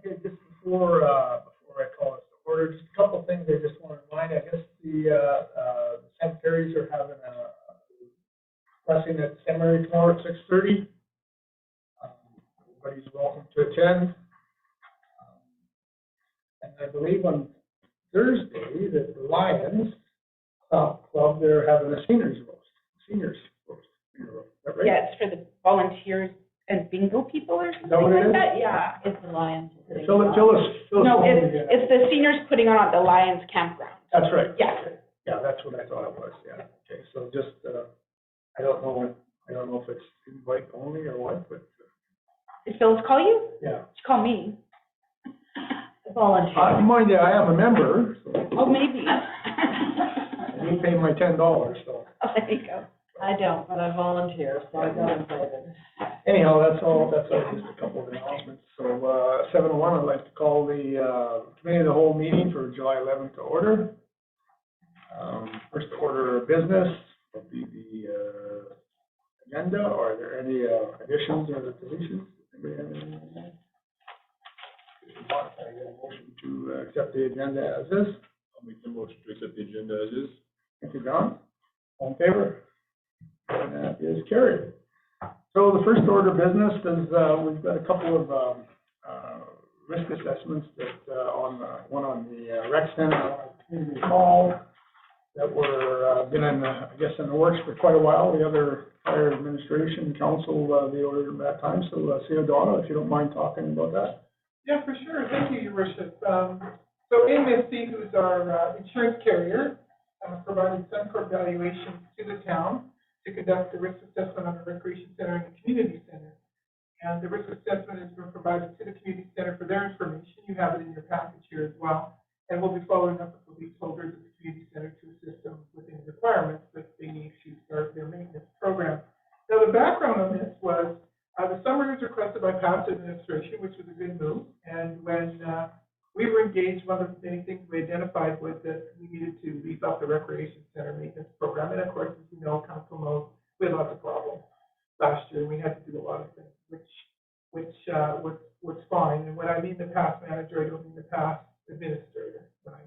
Okay, just before I call this to order, just a couple of things I just want to remind. I guess the cemeteries are having a blessing at the cemetery tomorrow at 6:30. Everybody's welcome to attend. And I believe on Thursday that the Lions Club, they're having a seniors roast. Is that right? Yeah, it's for the volunteers and bingo people or something what it like is? that. Yeah. It's the Lions. Tell us. No, it's the seniors putting on at the Lions campground. That's right. Yeah. Okay. Yeah, that's what I thought it was. Yeah. Okay. So just I don't know if it's invite only or what, but Did Phyllis call you? yeah. She called me. Volunteer. Mind you, I am a member, so Oh, maybe. I need to pay my $10. So Oh, there you go. I don't, but I volunteer, so I got invited. anyhow, that's all. That's just a couple of announcements. So 7:01, I'd like to call the committee of the whole meeting for July 11th to order. First order of business will be the agenda. Are there any additions or deletions? Anybody have any? I get a motion to accept the agenda as is. I'll make the motion to accept the agenda as is. Thank you, John. All in favor? And that is carried. So the first order of business is we've got a couple of risk assessments that one on the rec center, one on community hall, that were been in in the works for quite a while. The other fire administration council they ordered them that time. So Theodora, if you don't mind talking about that. Yeah, for sure. Thank you, Your Worship. So AMSC, who's our insurance carrier, provided Suncor valuations to the town to conduct the risk assessment on the recreation center and the community center. And the risk assessment has been provided to the community center for their information. You have it in your package here as well. And we'll be following up with the leaseholders of the community center to assist them with any requirements that they need to start their maintenance program. Now, the background on this was the summary was requested by past administration, which was a good move. And when we were engaged, one of the many things we identified was that we needed to beef up the recreation center maintenance program. And of course, as you know, council knows, we had lots of problems last year, and we had to do a lot of things, which was fine. And when I mean the past manager, I don't mean the past administrator. When I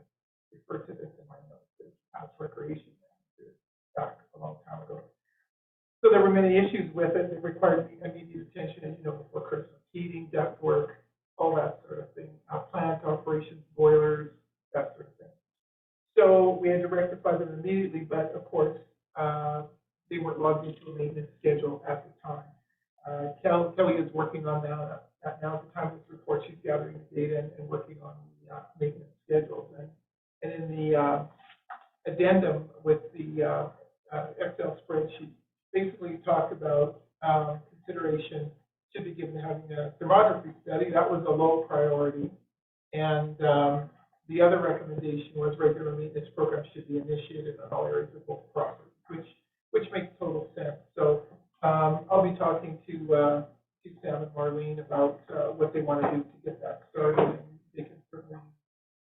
refer to this in my notes, it's past recreation manager back a long time ago. So there were many issues with it that required immediate attention, as you know, before Christmas. Heating, duct work, all that sort of thing. Plant operations, boilers, that sort of thing. So we had to rectify them immediately, but of course, they weren't logged into a maintenance schedule at the time. Kelly is working on that now. At the time of this report, she's gathering the data and working on the maintenance schedules. And in the addendum with the Excel spreadsheet, basically talked about consideration should be given to having a thermography study. That was a low priority. And the other recommendation was regular maintenance programs should be initiated on all areas of both properties, which makes total sense. So I'll be talking to Sam and Marlene about what they want to do to get that started. And they can certainly,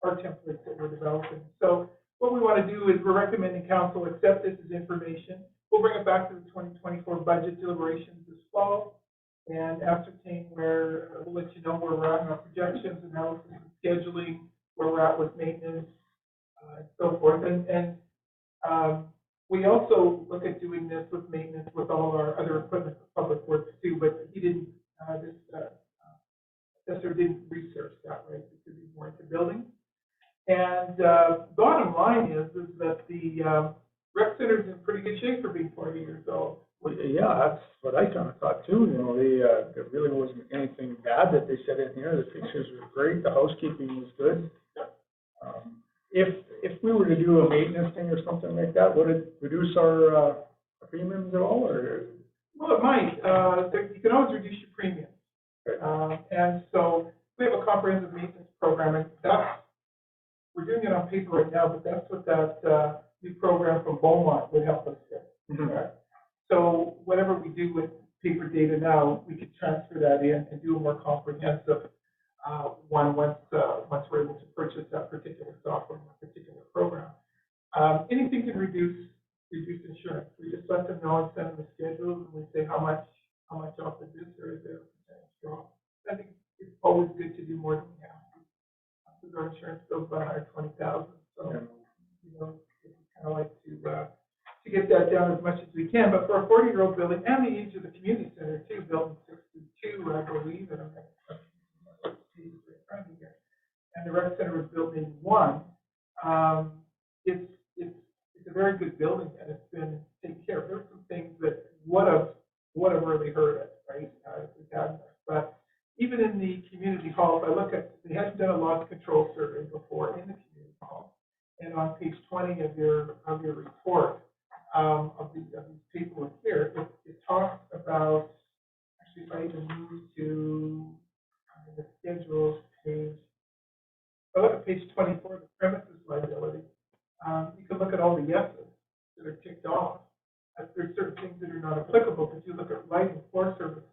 our templates that we're developing. So what we want to do is we're recommending council accept this as information. We'll bring it back to the 2024 budget deliberations this fall and ascertain where, we'll let you know where we're at in our projections, analysis, and scheduling, where we're at with maintenance, and so forth. And we also look at doing this with maintenance with all of our other equipment for public works too, but he didn't, this assessor didn't research that, right, because he's more into building. And bottom line is that the rec center's in pretty good shape for being 40 years old. Well, yeah, that's what I kind of thought too. You know, there really wasn't anything bad that they said in here. The pictures were great. The housekeeping was good. If we were to do a maintenance thing or something like that, would it reduce our premiums at all? Or well, it might. You can always reduce your premiums. Okay. And so we have a comprehensive maintenance program, and we're doing it on paper right now, but that's what that new program from Beaumont would help us with. Mm-hmm. Right? So whatever we do with paper data now, we could transfer that in and do a more comprehensive one once we're able to purchase that particular software, that particular program. Anything can reduce insurance. We just let them know and send them the schedules, and we say how much off the this or is there a percentage drop. I think it's always good to do more than we have to. Because our insurance bill's about $120,000, so, you know, we kind of like to get that down as much as we can. But for a 40-year-old building, and the age of the community center too, built in 62, I believe, and the rec center was built in 81. It's a very good building, and it's been taken care of. There were some things that would have really hurt us, right? If we hadn't. But even in the community halls, I look at, they hadn't done a loss control survey before in the community hall. And on page 20 of your report, of these people here, it talks about, actually if I even move to the schedules page, I look at page 24, the premises liability. You can look at all the yeses that are ticked off. There's certain things that are not applicable, but you look at lighting, floor surface,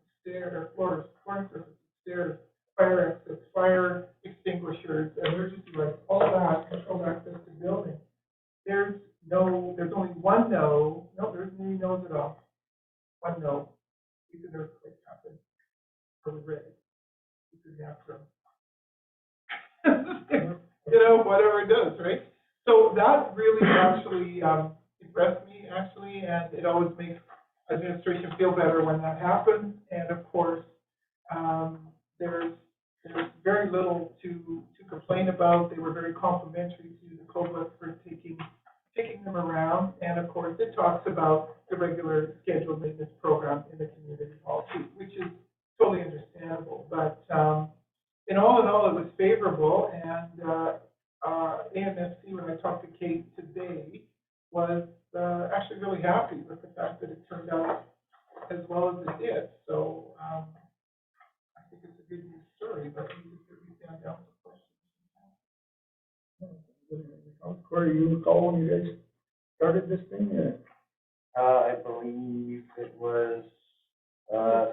flooring surface, stairs, fire exits, fire extinguishers, emergency lights, all that, controlled access to buildings. There's only one no, there isn't any no's at all. One no. You can earthquake happen. Are we ready? You can have some. You know, whatever it does, right? So that really actually impressed me, actually, and it always makes administration feel better when that happens. And of course, there's very little to complain about. They were very complimentary to the COBLA for taking them around. And of course, it talks about the regular scheduled maintenance program in the community hall too, which is totally understandable. But in all, it was favorable. And AMSC, when I talked to Kate today, was actually really happy with the fact that it turned out as well as it did. So I think it's a good news story, but we can certainly stand down for questions. Corey, you recall when you guys started this thing? I believe it was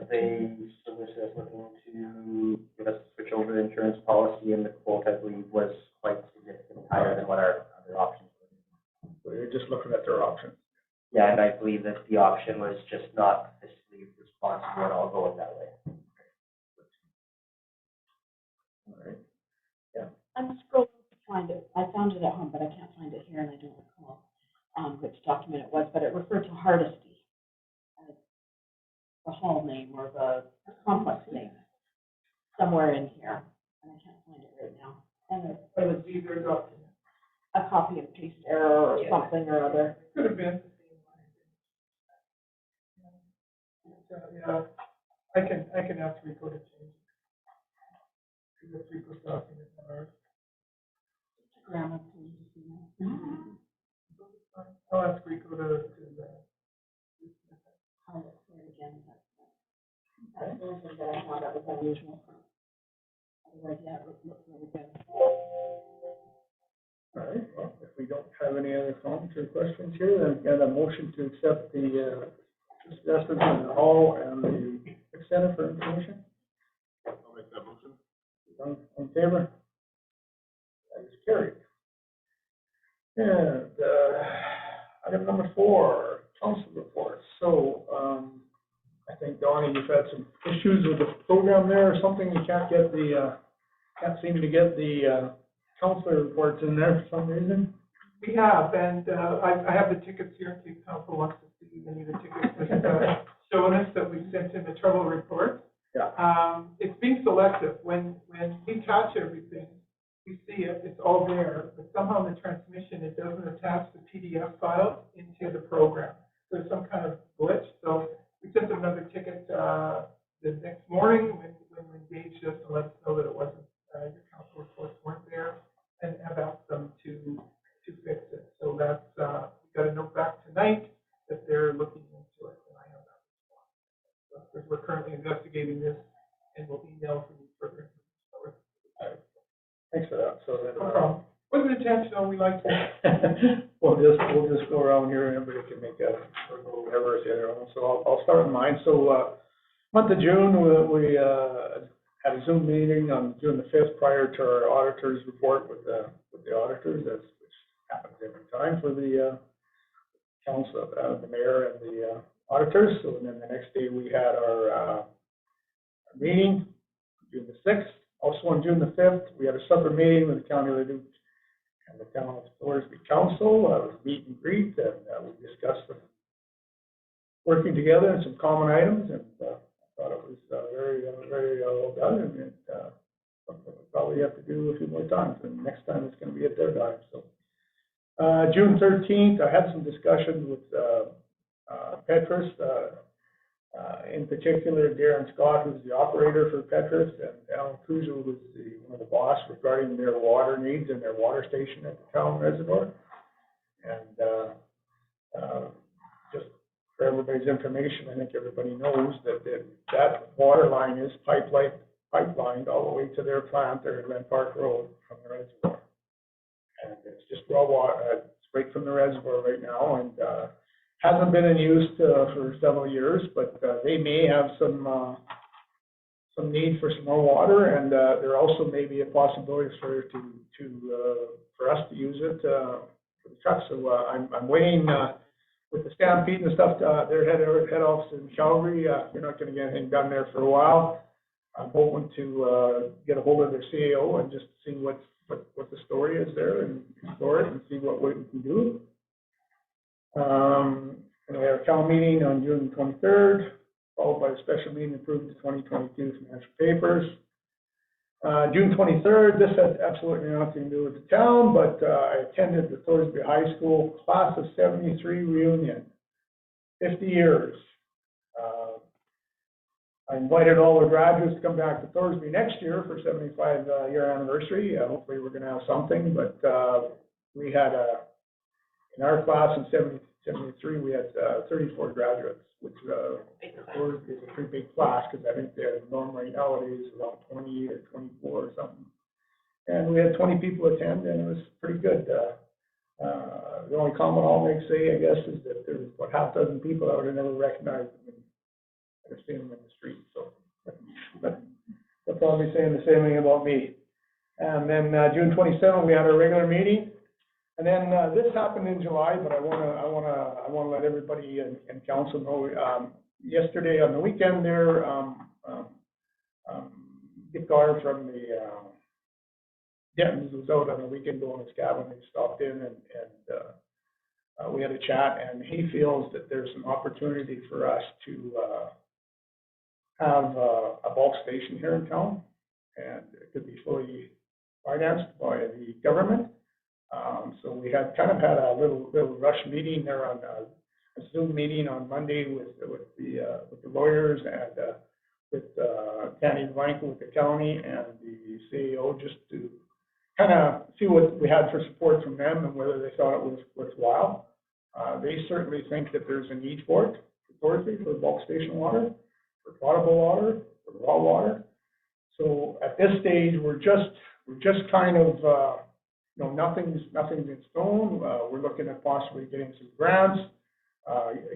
they solicited us looking to give us a switch over the insurance policy, and the quote, I believe, was quite significantly higher than what our other options were. So you're just looking at their options. Yeah, and I believe that the option was just not fiscally responsible at all going that way. All right. I'm scrolling to find it. I found it at home, but I can't find it here, and I don't recall which document it was, but it referred to Hardesty as the hall name or the complex name somewhere in here, and I can't find it right now. And it was either document. a copy and paste error or something or other. Could have been. Yeah, I can ask Rico to change it. Because Rico's document on ours. Grammar, please. I'll ask Rico to I'll look for it again. That's the only thing that I thought that was unusual. Otherwise, yeah, it looks really good. All right, well, if we don't have any other comments or questions here, then I've got a motion to accept the assessment in the hall and the center for information. I'll make that motion. On favor? That is carried. And item number 4, council reports. So I think, Donnie, you've had some issues with the program there or something. You can't seem to get the councilor reports in there for some reason. We have, and I have the tickets here in case council wants to see any of the tickets that showing us that we sent in the trouble report. Yeah. It's being selective. When we attach everything, we see it, it's all there, but somehow in the transmission, it doesn't attach the PDF file into the program. There's some kind of glitch, so we sent them another ticket the next morning when we engaged us to let us know that it wasn't, your council reports weren't there, and have asked them to fix it. So that's, we got a note back tonight that they're looking into it, and I have that response. So we're currently investigating this, and we'll email for you further. Thanks for that. So that, No problem. Wasn't intentional, we like to. we'll just go around here and everybody can make a, or whatever is their own. So I'll start with mine. So month of June, we had a Zoom meeting on June the 5th prior to our auditor's report with the auditors, which happens every time for the council, the mayor and the auditors. So then the next day we had our meeting, June the 6th. Also on June the 5th, we had a supper meeting with the County of Leduc and the Town of Thorsby Council. It was a meet and greet, and we discussed some working together and some common items, and I thought it was very well done, and it something we probably have to do a few more times, and next time it's going to be at their time. So June 13th, I had some discussions with Petrus, in particular Darren Scott, who's the operator for Petrus, and Alan Kuzo, who's one of the boss, regarding their water needs and their water station at the town reservoir. And just for everybody's information, I think everybody knows that that water line is pipelined all the way to their plant there in Glen Park Road from the reservoir. And it's just raw water, it's right from the reservoir right now, and hasn't been in use for several years, but they may have some need for some more water, and there also may be a possibility for us to use it for the trucks. So I'm waiting with the Stampede and stuff. Their head office in Calgary. You're not going to get anything done there for a while. I'm hoping to get a hold of their CAO and just see what the story is there, and explore it and see what we can do. And we have a town meeting on June 23rd, followed by a special meeting approving the 2022 financial papers. June 23rd, this had absolutely nothing to do with the town, but I attended the Thorsby High School Class of 73 reunion, 50 years. I invited all the graduates to come back to Thorsby next year for 75-year anniversary. Hopefully we're going to have something, but we had in our class in 73, we had 34 graduates, which is a pretty big class, because I think the norm right nowadays is around 20 or 24 or something. And we had 20 people attend, and it was pretty good. The only comment I'll make, I guess, is that there was about half a dozen people that would have never recognized them. I've seen them in the street, so they're probably saying the same thing about me. And then June 27th, we had our regular meeting. And then this happened in July, but I want to let everybody in council know. Yesterday on the weekend, there, Dick Gar from the Dentons was out on the weekend going to Scab, and they stopped in, and we had a chat. And he feels that there's an opportunity for us to have a bulk station here in town, and it could be fully financed by the government. So we had kind of had a little rush meeting there on a Zoom meeting on Monday with the lawyers and with Danny Blanco with the county and the CEO, just to kind of see what we had for support from them and whether they thought it was worthwhile. They certainly think that there's a need for it, for bulk station water, for potable water, for raw water. So at this stage, we're just kind of nothing's in stone. We're looking at possibly getting some grants,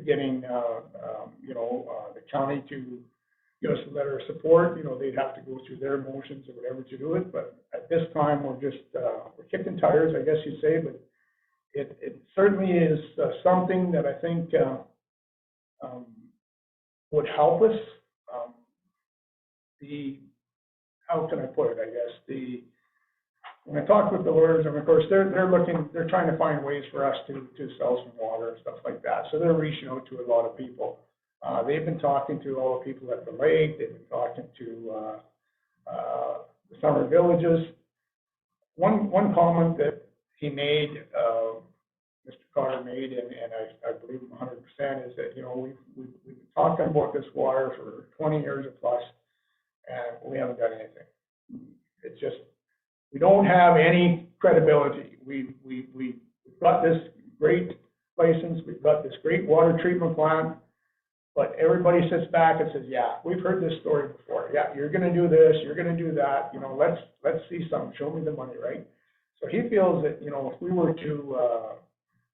getting the county to give us a letter of support. They'd have to go through their motions or whatever to do it. But at this time, we're just we're kicking tires, I guess you'd say. But it certainly is something that I think would help us. How can I put it? I guess when I talk with the lawyers, and of course they're trying to find ways for us to sell some water and stuff like that. So they're reaching out to a lot of people. They've been talking to all the people at the lake. They've been talking to the summer villages. One comment that he made, Mr. Carter made, and I believe him 100%, is that we've been talking about this water for 20 years or plus, and we haven't done anything. It's just, we don't have any credibility. We've got this great license, we've got this great water treatment plant, but everybody sits back and says, yeah, we've heard this story before. Yeah, you're going to do this, you're going to do that. Let's see something. Show me the money, right? So he feels that if we were to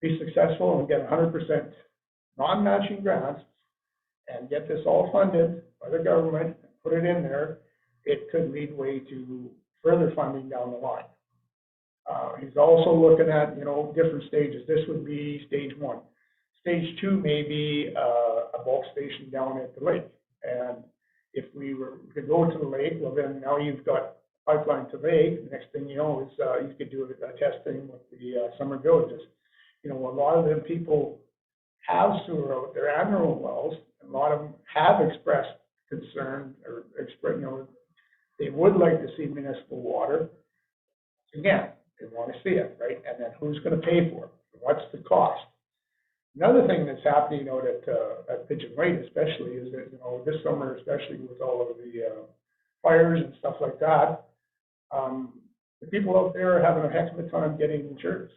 be successful and get 100% non-matching grants and get this all funded by the government and put it in there, it could lead way to further funding down the line. He's also looking at, different stages. This would be stage 1. Stage 2 may be a bulk station down at the lake. And if we were to go to the lake, well, then now you've got pipeline to lake. The next thing you know is, you could do a testing with the, summer villages. You know, a lot of them people have sewer out there and their own wells. A lot of them have expressed concern or express, you know, they would like to see municipal water. Again, they want to see it, right? And then who's going to pay for it? What's the cost? Another thing that's happening out at Pigeon Lake especially is that, you know, this summer, especially with all of the fires and stuff like that, the people out there are having a heck of a time getting insurance.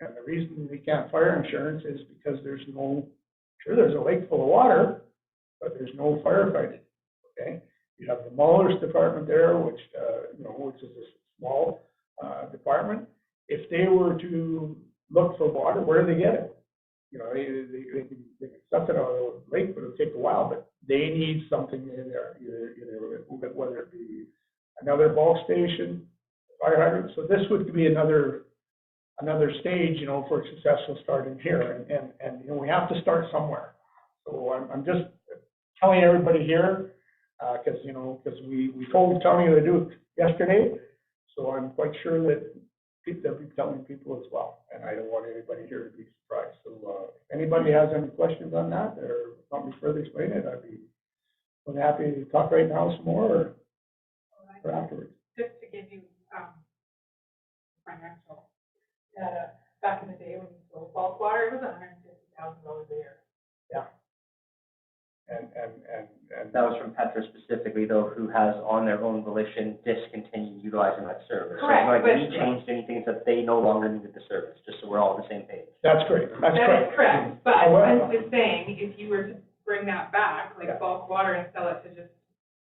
And the reason we can't fire insurance is because there's there's a lake full of water, but there's no firefighting, okay? You have the Mullers department there, which, you know, which is a small department. If they were to look for water, where do they get it? You know, they can suck it out of the lake, but it'll take a while, but they need something in there, either whether it be another bulk station, fire hydrant. So this would be another stage, you know, for a successful start in here. And you know, we have to start somewhere. So I'm just telling everybody here, because we told the county to do it yesterday. So I'm quite sure that they'll be telling people as well. And I don't want anybody here to be surprised. So if anybody has any questions on that or want me to further explain it, I'd be happy to talk right now some more or afterwards. Just to give you, financial data, back in the day when you sold bulk water, it was $150,000 a year. Yeah. And That was from Petra specifically, though, who has on their own volition discontinued utilizing that service. Correct, So it's not like but- we changed anything, it's that they no longer needed the service, just so we're all on the same page. that's great. That's That correct. is correct, but However- I'm just saying, if you were to bring that back, like Yeah. bulk water and sell it to just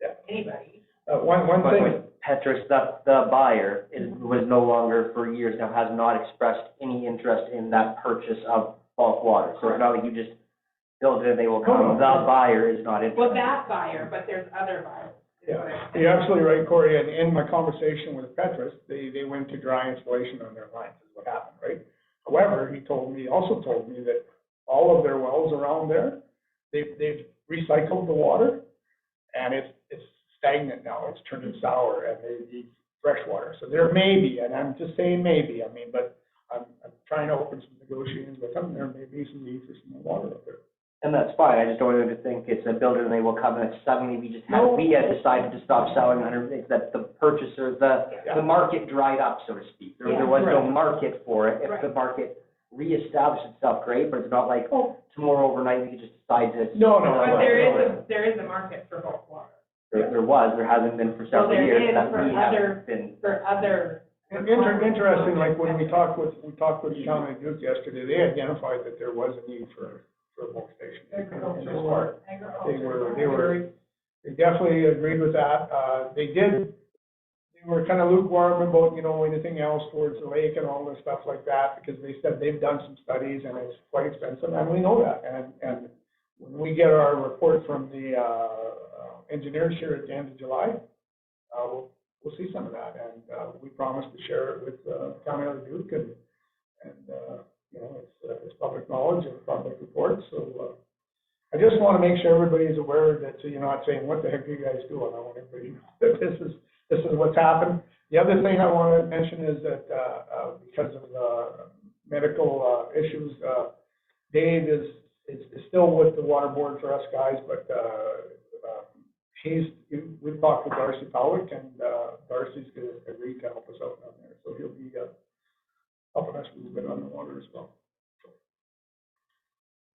Yeah. anybody. One But thing. with Petrus, the buyer was no longer, for years now, has not expressed any interest in that purchase of bulk water. So it's not like you just build it and they will come. No, no. The buyer is not interested. Well, that buyer, but there's other buyers. Yeah, you're absolutely right, Corey, and in my conversation with Petrus, they went to dry installation on their lines, is what happened, right? However, he also told me that all of their wells around there, they've recycled the water, and it's stagnant now, it's turning sour, and they need fresh water. So there may be, and I'm just saying maybe, but I'm trying to open some negotiations with them, there may be some need for some more water up there. And that's fine, I just don't want them to think it's a builder and they will come and suddenly No. we had decided to stop selling it's that the purchaser, the market dried up, so to speak. There was no Right. market for it. If Right. the market reestablished itself, great, but it's not like, tomorrow overnight we could just decide to. No. But there is a market for bulk water, There hasn't been for several there years. is that for we other- haven't been. for other. Interesting, like when we talked with the county of Duke yesterday, they identified that there was a need for a bulk station in this part. They definitely agreed with that. They were kind of lukewarm about, you know, anything else towards the lake and all this stuff like that, because they said they've done some studies and it's quite expensive, and we know that. And when we get our report from the engineers here at the end of July, we'll see some of that, and we promise to share it with County of Duke, and you know, it's public knowledge and public reports, so I just want to make sure everybody is aware that, so you're not saying, what the heck are you guys doing? I want everybody to know that this is what's happened. The other thing I want to mention is that because of medical issues, Dave is still with the water board for us guys, but we've talked with Darcy Powick, and Darcy's going to agree to help us out down there, so he'll be helping us a little bit on the water as well. So,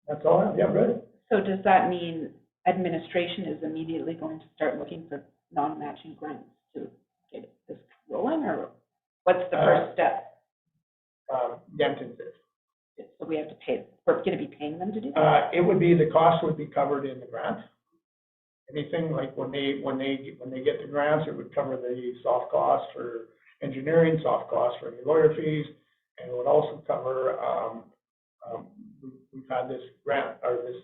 that's all I have. Yeah, ready? So does that mean administration is immediately going to start looking for non-matching grants to get this rolling, or what's the first step? Denton's is. So we have to pay, we're going to be paying them to do that? It would be, the cost would be covered in the grant. Anything like when they get the grants, it would cover the soft costs for engineering, soft costs for any lawyer fees, and it would also cover, we've had this grant, or this,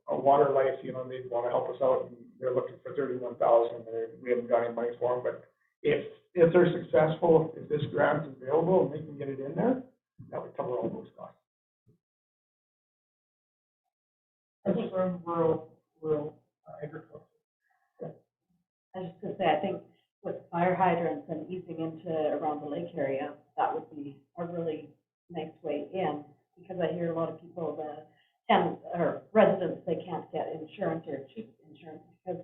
Water Life, you know, they want to help us out, and they're looking for $31,000, and we haven't got any money for them, but if they're successful, if this grant is available and they can get it in there, that would cover all those costs. That's from rural agriculture. I was just gonna say, I think with fire hydrants and easing into around the lake area, that would be a really nice way in, because I hear a lot of people, the tenants or residents, they can't get insurance or cheap insurance because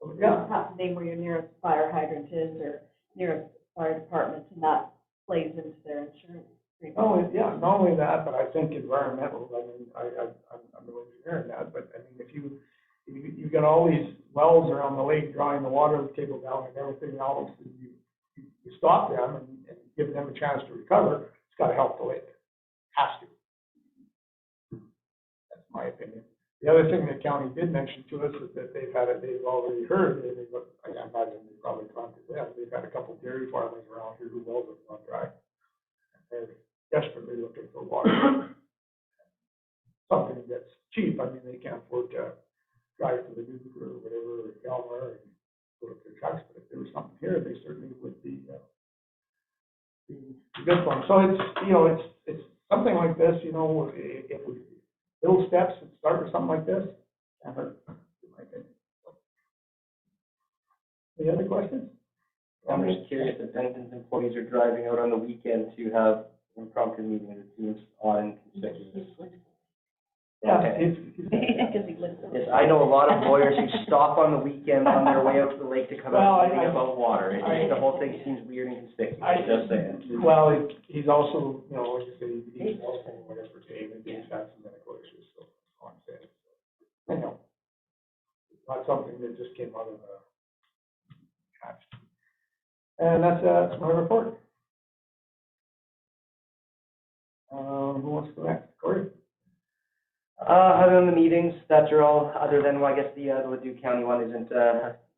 you don't have to name where your nearest fire hydrant is or nearest fire department, and that plays into their insurance premium. Oh, yeah, not only that, but I think environmental, I mean, I'm no engineer in that, but I mean, if you've got all these wells around the lake drawing the water table down and everything else, and you stop them and give them a chance to recover, it's gotta help the lake. Has to. That's my opinion. The other thing the county did mention to us is that they've already heard, I imagine they probably contacted them, they've had a couple dairy farmers around here who wells have gone dry. They're desperately looking for water. Something that's cheap, I mean, they can't afford to drive to the Duke or whatever, or Calmar, and go up their trucks, but if there was something here, they certainly would be good for them. So it's something like this, if we build steps and start with something like this, can't hurt, in my opinion. Any other questions? I'm just curious if Bennington's employees are driving out on the weekend to have impromptu meetings. It seems odd and conspicuous. Yeah, Okay. Because he lives in. Yes, I know a lot of lawyers who stop on the weekend on their way out to the lake to come Well, out meeting about water. The whole thing seems weird and conspicuous, just saying. Well, he's also, like you say, he's also whatever Dave, and Dave's had some medical issues, so that's all I'm saying. I know. It's not something that just came out of the hatch. And that's my report. Who wants to go next? Corey? Other than the meetings, that are all, other than, well, I guess the Leduc County one isn't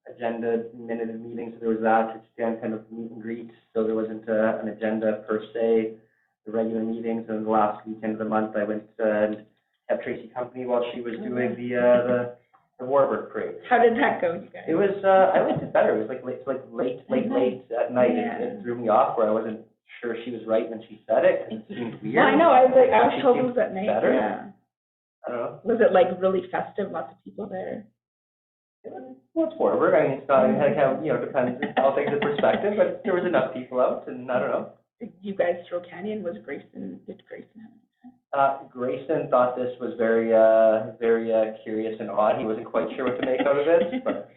agenda minute of meetings, so there was that, it's again kind of meet and greet, so there wasn't an agenda per se, the regular meetings, and the last weekend of the month, I went and kept Tracy company while she was doing the Warburg parade. How did that go, you guys? It was, I liked it better, it was late at night, it threw me off where I wasn't sure she was right when she said it, 'cause it seemed weird. Well, I know, I was She told it seemed was at night, better. yeah. I don't know. Was it like really festive, lots of people there? Well, it's Warburg. I mean, it's not, it kind of, depends, all things in perspective, but there was enough people out, and I don't know. Did you guys throw candy, and did Grayson have any? Grayson thought this was very curious and odd. He wasn't quite sure what to make out of it, but.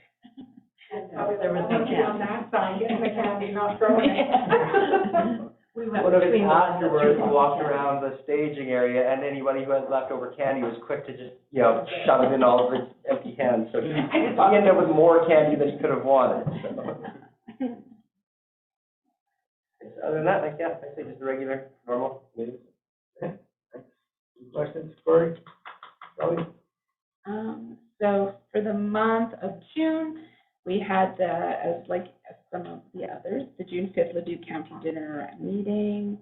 There was no on that side, getting the candy, not throwing it. We went One of his between the afterwards, two. he walked around the staging area, and anybody who had leftover candy was quick to just, shove it in all of his empty hands. So he ended up with more candy than he could have wanted, so. Other than that, I say just the regular, normal meetings. Any questions, Corey? Kelly? So for the month of June, we had, as some of the others, the June 5th Leduc County Dinner meeting.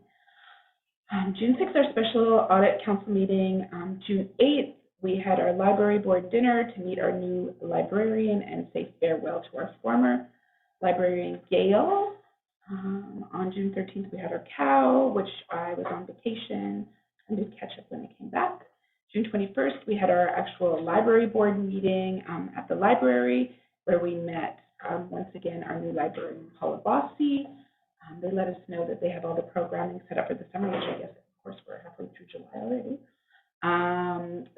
June 6th, our special audit council meeting. June 8th, we had our library board dinner to meet our new librarian and say farewell to our former librarian, Gail. On June 13th, we had our cow, which I was on vacation and did catch up when I came back. June 21st, we had our actual library board meeting at the library, where we met, once again, our new librarian, Paula Bossi. They let us know that they have all the programming set up for the summer, which I guess, of course, we're halfway through July already.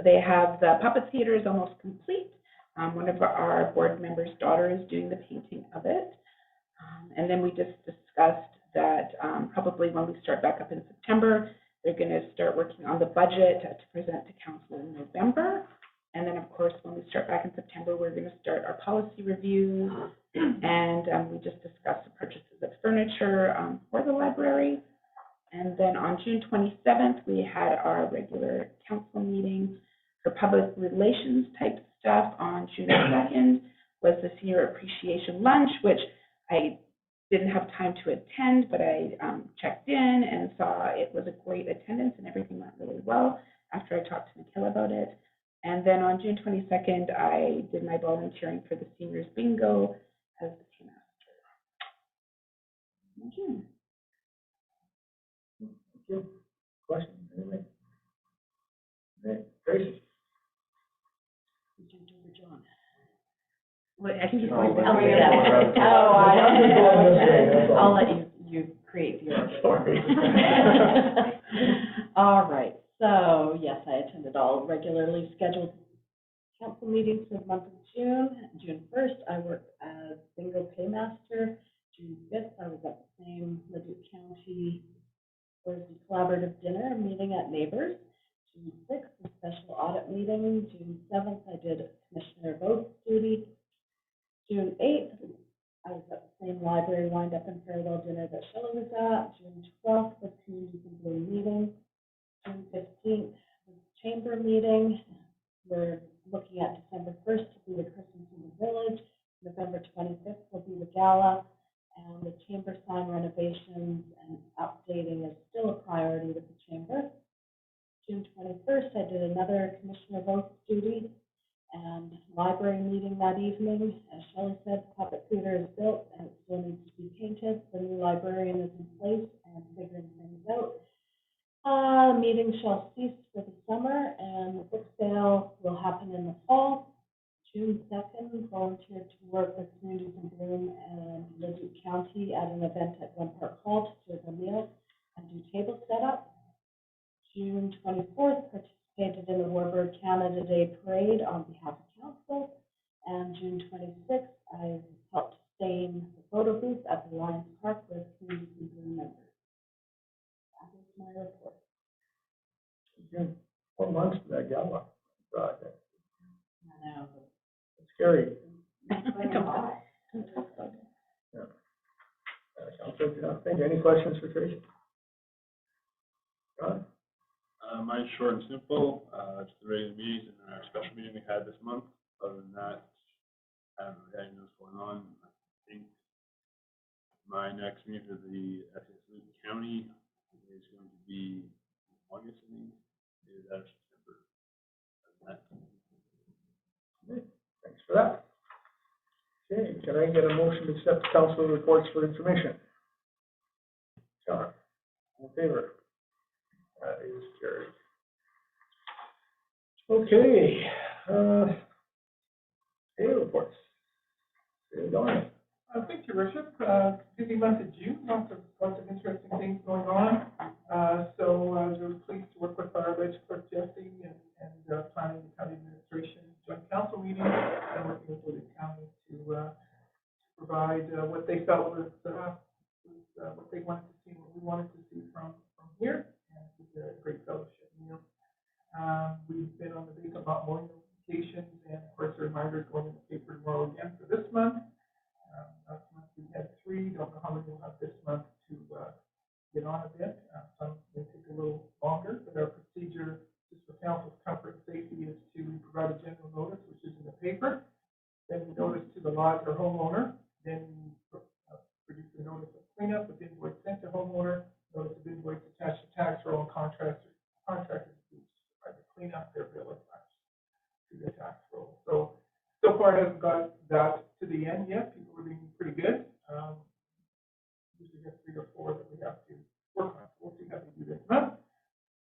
They have the puppet theater is almost complete. One of our board members' daughter is doing the painting of it. And then we just discussed that probably when we start back up in September, they're going to start working on the budget to present to council in November. And then, of course, when we start back in September, we're going to start our policy reviews. And we just discussed the purchases of furniture for the library. And then on June 27th, we had our regular council meeting for public relations type stuff. On June 2nd was the senior appreciation lunch, which I didn't have time to attend, but I checked in and saw it was a great attendance and everything went really well after I talked to Nikhil about it. And then on June 22nd, I did my volunteering for the seniors bingo as the team master. In June. Thank you. Questions, anybody? Okay, Tracy? We jumped over John. Well, I think you're No, going to but tell me we- that. we're- I'll let you create the order. Sorry. All right, so, yes, I attended all regularly scheduled council meetings for the month of June. June 1st, I worked as bingo paymaster. June 5th, I was at the same Leduc County Thorsby collaborative dinner meeting at Neighbors. June 6th, a special audit meeting. June 7th, I did commissioner vote duty. June 8th, I was at the same library wind-up and farewell dinner that Shelley was at. June 12th was Communities in Bloom meeting. June 15th was chamber meeting. We're looking at December 1st to be the Christmas in the Village. November 25th will be the gala. And the chamber sign renovations and updating is still a priority with the chamber. June 21st, I did another commissioner vote duty and library meeting that evening. As Shelley said, the puppet theater is built and it still needs to be painted. The new librarian is in place and figuring things out. Meeting shall cease for the summer and the book sale will happen in the fall. June 2nd, volunteered to work with Communities in Bloom and Leduc County at an event at Glen Park Hall to serve a meal and do table setup. June 24th, participated in the Warbird Canada Day Parade on behalf of council. And June 26th, I helped stain the photo booth at the Lions Park with Communities in Bloom members. That is my report. Again, 4 months to that gala. Project. I know. It's scary. Councilor, thank you. Any questions for Tracy? John? Mine's short and simple, just the regular meetings and our special meeting we had this month. Other than that, I haven't really had anything else going on. I think my next meeting for the Leduc County is going to be August, I think, either that or September. Other than that, Thanks for that. Okay, can I get a motion to accept council reports for information? John, in favor? That is carried. Okay, day reports. Donnie. Thank you, Worship. Busy month of June, lots of interesting things going on. So I was pleased to work with our alleged clerk Jesse and planning the county administration joint council meeting and working with the county to provide what they felt was what they wanted to see, what we wanted to see from here, and it was a great fellowship meal. We've been on the vacant lot mowing notifications, and of course, the reminders going in the paper tomorrow again for this month. Last month we had 3, don't know how many we'll have this month to get on a bit. Some may take a little longer, but our procedure, just for council's comfort and safety, is to provide a general notice, which is in the paper, then we notice to the lot or homeowner, then we produce a notice of cleanup with invoice sent to homeowner, notice of invoice attached to tax roll, and contractors to provide the cleanup their bill attached to the tax roll. So far I haven't got that to the end yet. People are being pretty good. Usually have 3 or 4 that we have to work on. We'll see how we do this month.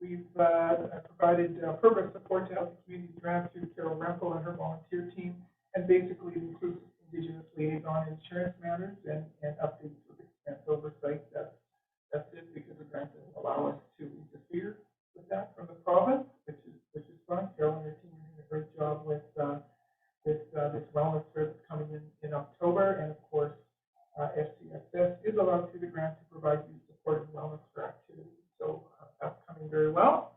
We've provided progress support to Healthy Communities grant to Carol Rempel and her volunteer team, and basically it includes Indigenous liaison insurance matters and updates with expense oversight. That's it, because the grant doesn't allow us to interfere with that from the province, which is fun. Carol and her team are doing a great job with this wellness fair that's coming in October, and of course, FCSS is allowed through the grant to provide youth support and wellness for activities. So that's coming very well.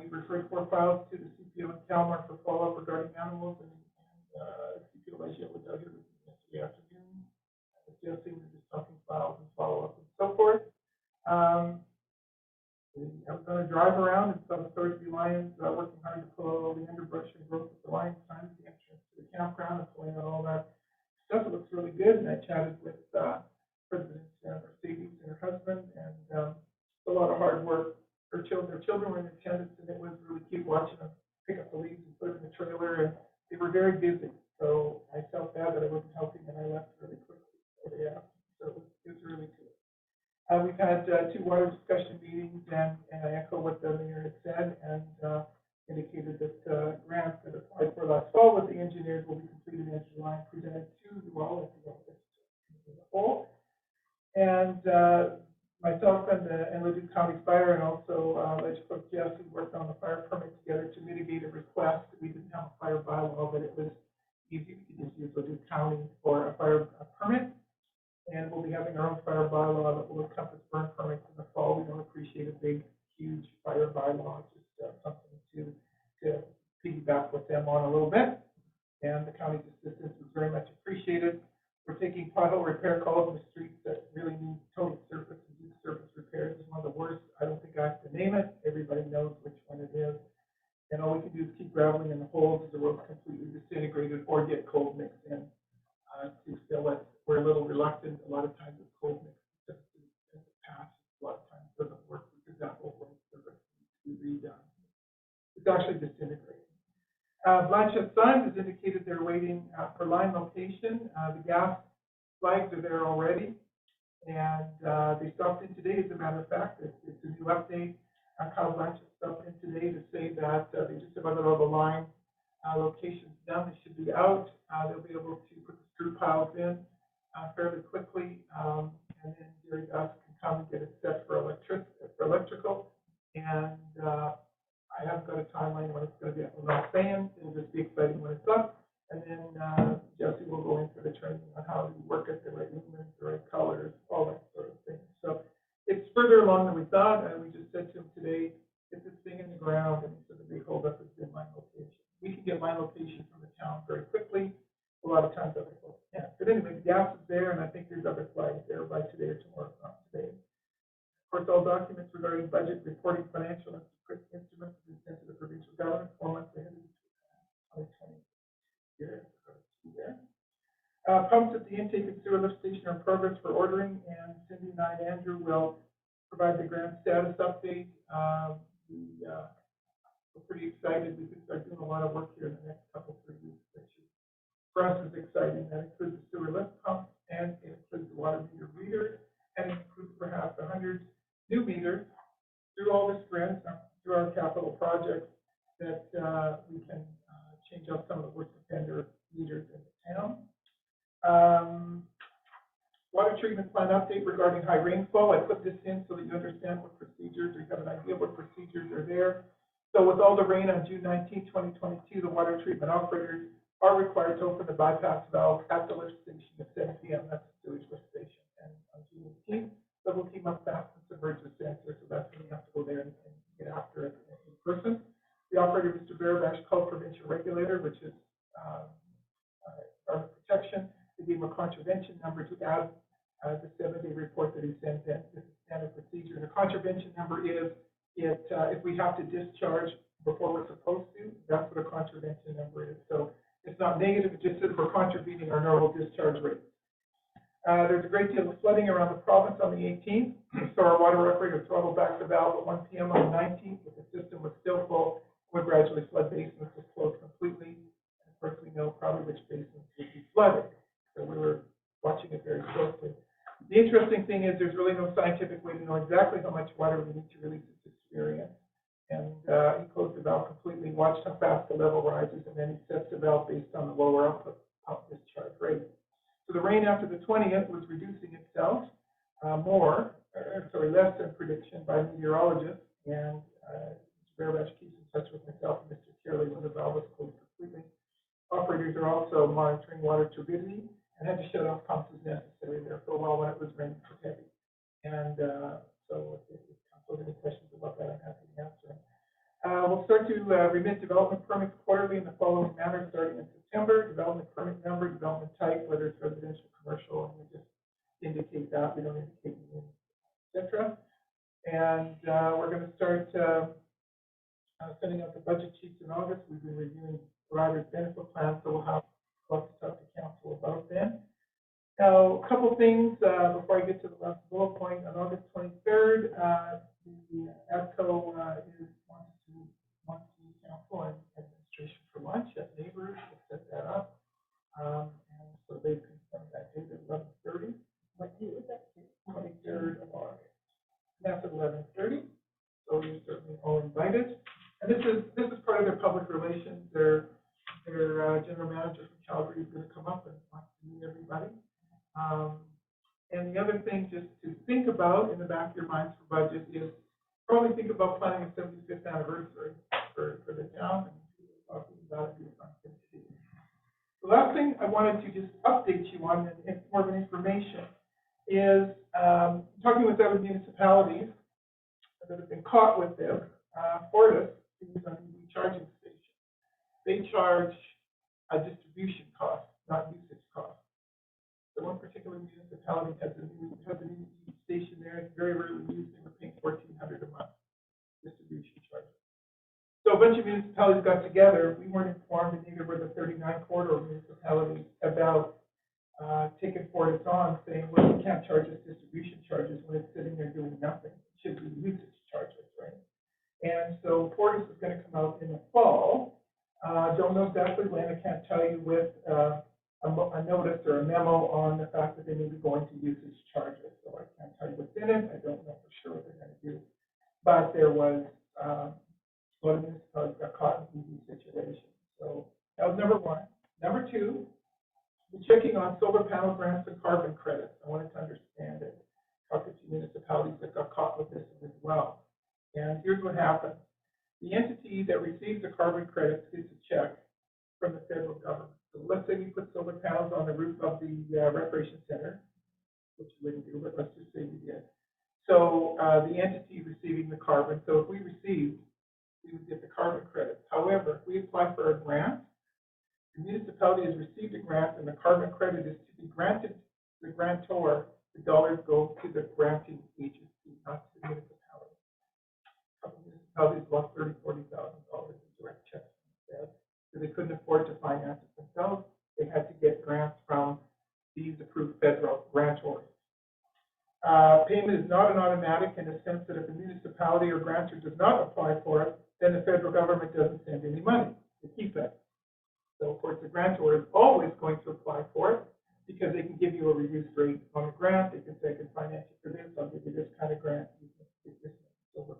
We've referred 4 files to the CPO in Kalmar for follow-up regarding animals, and CPO Legia was out here with me yesterday afternoon. With Jesse, we were just talking files and follow-up and so forth. I was going to drive around and saw the Thorsby Lions working hard to pull out all the underbrush and growth at the Lions sign at the entrance to the campground and pulling out all that stuff. It looks really good, and I chatted with President Mercedes and her husband, and a lot of hard work. Their children were in attendance, and it was really cute watching them pick up the leaves and put it in the trailer, and they were very busy. So I felt bad that I wasn't helping, and I left really quickly. So it was really cool. We've had 2 water discussion meetings, and I echo what the mayor had said, and indicated that, grants that applied for last fall with the engineers will be completed in July and presented to you all as a whole. And, myself and Leduc County Fire and also, Legislative Jesse worked on the fire permit together to mitigate a request. We didn't have a fire bylaw, but it was easy. We could just use Leduc County for a fire permit. And we'll be having our own fire bylaw that will encompass burn permits in the fall. We don't appreciate a big, huge fire bylaw, just something to piggyback with them on a little bit. And the county's assistance is very much appreciated. We're taking pothole repair calls in the streets that really need total surface and deep surface repairs. It's one of the worst. I don't think I have to name it. Everybody knows which one it is. And all we can do is keep graveling in the holes as the road's completely disintegrated or get cold mixed in to fill it. We're a little reluctant a lot of times with cold mix because in the past, a lot of times it doesn't work because that whole road surface needs to be redone. It's actually disintegrating. Blanchette Sons has indicated they're waiting for line location. The gas flags are there already, and they stopped in today. As a matter of fact, it's a new update. Kyle Blanchette stopped in today to say that they just about all the line locations done. They should be out. They'll be able to put the screw piles in fairly quickly, and then Gary Gus can come and get it set for electrical. And I haven't got a timeline when it's going to be up. I'm not saying. It'll just be exciting when it's up. And then Jesse will go into the training on how to work at the right lumens, the right colors, all that sort of thing. So it's further along than we thought. And we just said to him today, get this thing in the ground. And he said the big holdup has been line location. We can get line location from the town very quickly. A lot of times other folks can't. But anyway, the gas is there, and I think there's other flags there by today or tomorrow, if not today. Of course, all documents regarding budget, reporting, financial, and instruments have been sent to the provincial government 4 months ahead of the 2020 year. Pumps at the intake and sewer lift station are in progress for ordering, and Cindy and I and Andrew will provide the grant status update. We're pretty excited. We can start doing a lot of work here in the next couple, 3 weeks, which is, for us, is exciting. That includes the sewer lift pumps, and it includes the water meter readers, and it includes perhaps 100 new meters through all this grant, through our capital projects, that we can change out some of the worst offender meters in the town. Water treatment plan update regarding high rainfall. I put this in so that you understand what procedures, or you have an idea what procedures are there. So with all the rain on June 19, 2022, the water treatment operators are required to open the bypass valve at the lift station at 7 p.m. That's the sewage lift station. And on June 18th, so we'll keep up fast and submerge the sensor, so that's when you have to go there and get after it in person. The operator, Mr. Barabash, called provincial regulator, which is Environment Protection. They gave him a contravention number to add the 7-day report that he sent in. This is standard procedure. The contravention number is if we have to discharge before we're supposed to, that's what a contravention number is. So it's not negative, it just says we're contravening our normal discharge rate. There's a great deal of flooding around the province on the 18th, so our water operator throttled back the valve at 1 p.m. on the 19th, but the system was still full. We're gradually flood basins was closed completely. And of course, we know probably which basins would be flooded, so we were watching it very closely. The interesting thing is there's really no scientific way to know exactly how much water we need to release this experience. And he closed the valve completely, watched how fast the level rises, and then he sets the valve based on the lower output discharge rate. So the rain after the 20th was reducing itself less than prediction by meteorologists. And Mr. Barabash keeps in touch with myself and Mr. Carley when the valve was closed completely. Operators are also monitoring water turbidity and had to shut off pumps as necessary there for a while when it was raining so heavy. And so if council has any questions about that, I'm happy to answer them. We'll start to remit development permits quarterly in the following manner starting in September. Development permit number, development type, whether it's residential, commercial, and we just indicate that. We don't indicate names, etc. And we're going to start sending out the budget sheets in August. We've been reviewing providers' benefit plans, so we'll have lots to talk to council about then. Now, a couple things before I get to the last bullet point. On August 23rd, the ADCO wants to meet council and administration for lunch at Neighbors. We'll set that up. And so they've confirmed that date at 11:30. What date is that? 23rd of August. And that's at 11:30. So you're certainly all invited. And this is this is part of their public relations. Their general manager from Calgary is going to come up and want to meet everybody. And the other thing just to think about in the back of your minds for budget is probably think about planning a 75th anniversary for the town, and talking about it, be a fun thing to do. The last thing I wanted to just update you on, and it's more of an information, is talking with other municipalities that have been caught with this. Fortis is an EV charging station. They charge a distribution cost, not usage cost. So one particular municipality has an EV station there. It's very rarely used. They were paying $1,400 a month distribution charges. So a bunch of municipalities got together. We weren't informed, and neither were the 39 corridor municipalities, about taking Fortis on, saying, well, you can't charge us distribution charges when it's sitting there doing nothing. It should be usage charges, right? And so Fortis is going to come out in the fall. Don't know exactly when. I can't tell you with a notice or a memo on the fact that they may be going to usage charges. So I can't tell you what's in it. I don't know for sure what they're going to do. But there was a lot of municipalities got caught in EV situations. So that was number one. Number two, we're checking on solar panel grants and carbon credits. I wanted to understand it. Talked to municipalities that got caught with this as well. And here's what happened. The entity that receives the carbon credits gets a check from the federal government. So let's say we put solar panels on the roof of the recreation center, which we wouldn't do, but let's just say we did. So the entity receiving the carbon, so if we received, we would get the carbon credits. However, if we apply for a grant, the municipality has received a grant and the carbon credit is to be granted to the grantor. The dollars go to the granting agency, not to the municipality. A couple of municipalities lost $30,000, $40,000 in direct checks instead, because they couldn't afford to finance it themselves. They had to get grants from these approved federal grantors. Payment is not an automatic in the sense that if a municipality or grantor does not apply for it, then the federal government doesn't send any money to keep it. So, of course, the grantor is always going to apply for it because they can give you a reduced rate on a grant. They can say, I can finance you for this. I'll give you this kind of grant. You can get this solar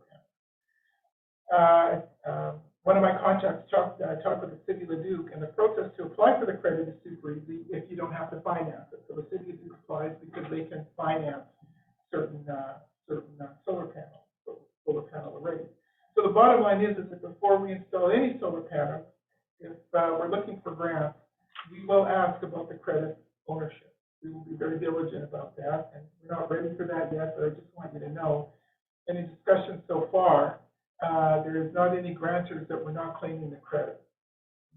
panel. One of my contacts talked with the city of Leduc, and the process to apply for the credit is super easy if you don't have to finance it. So the city of Leduc applies because they can finance certain solar panel arrays. So the bottom line is that before we install any solar panels, if we're looking for grants, we will ask about the credit ownership. We will be very diligent about that, and we're not ready for that yet, but I just want you to know, in the discussion so far, there is not any grantors that we're not claiming the credit.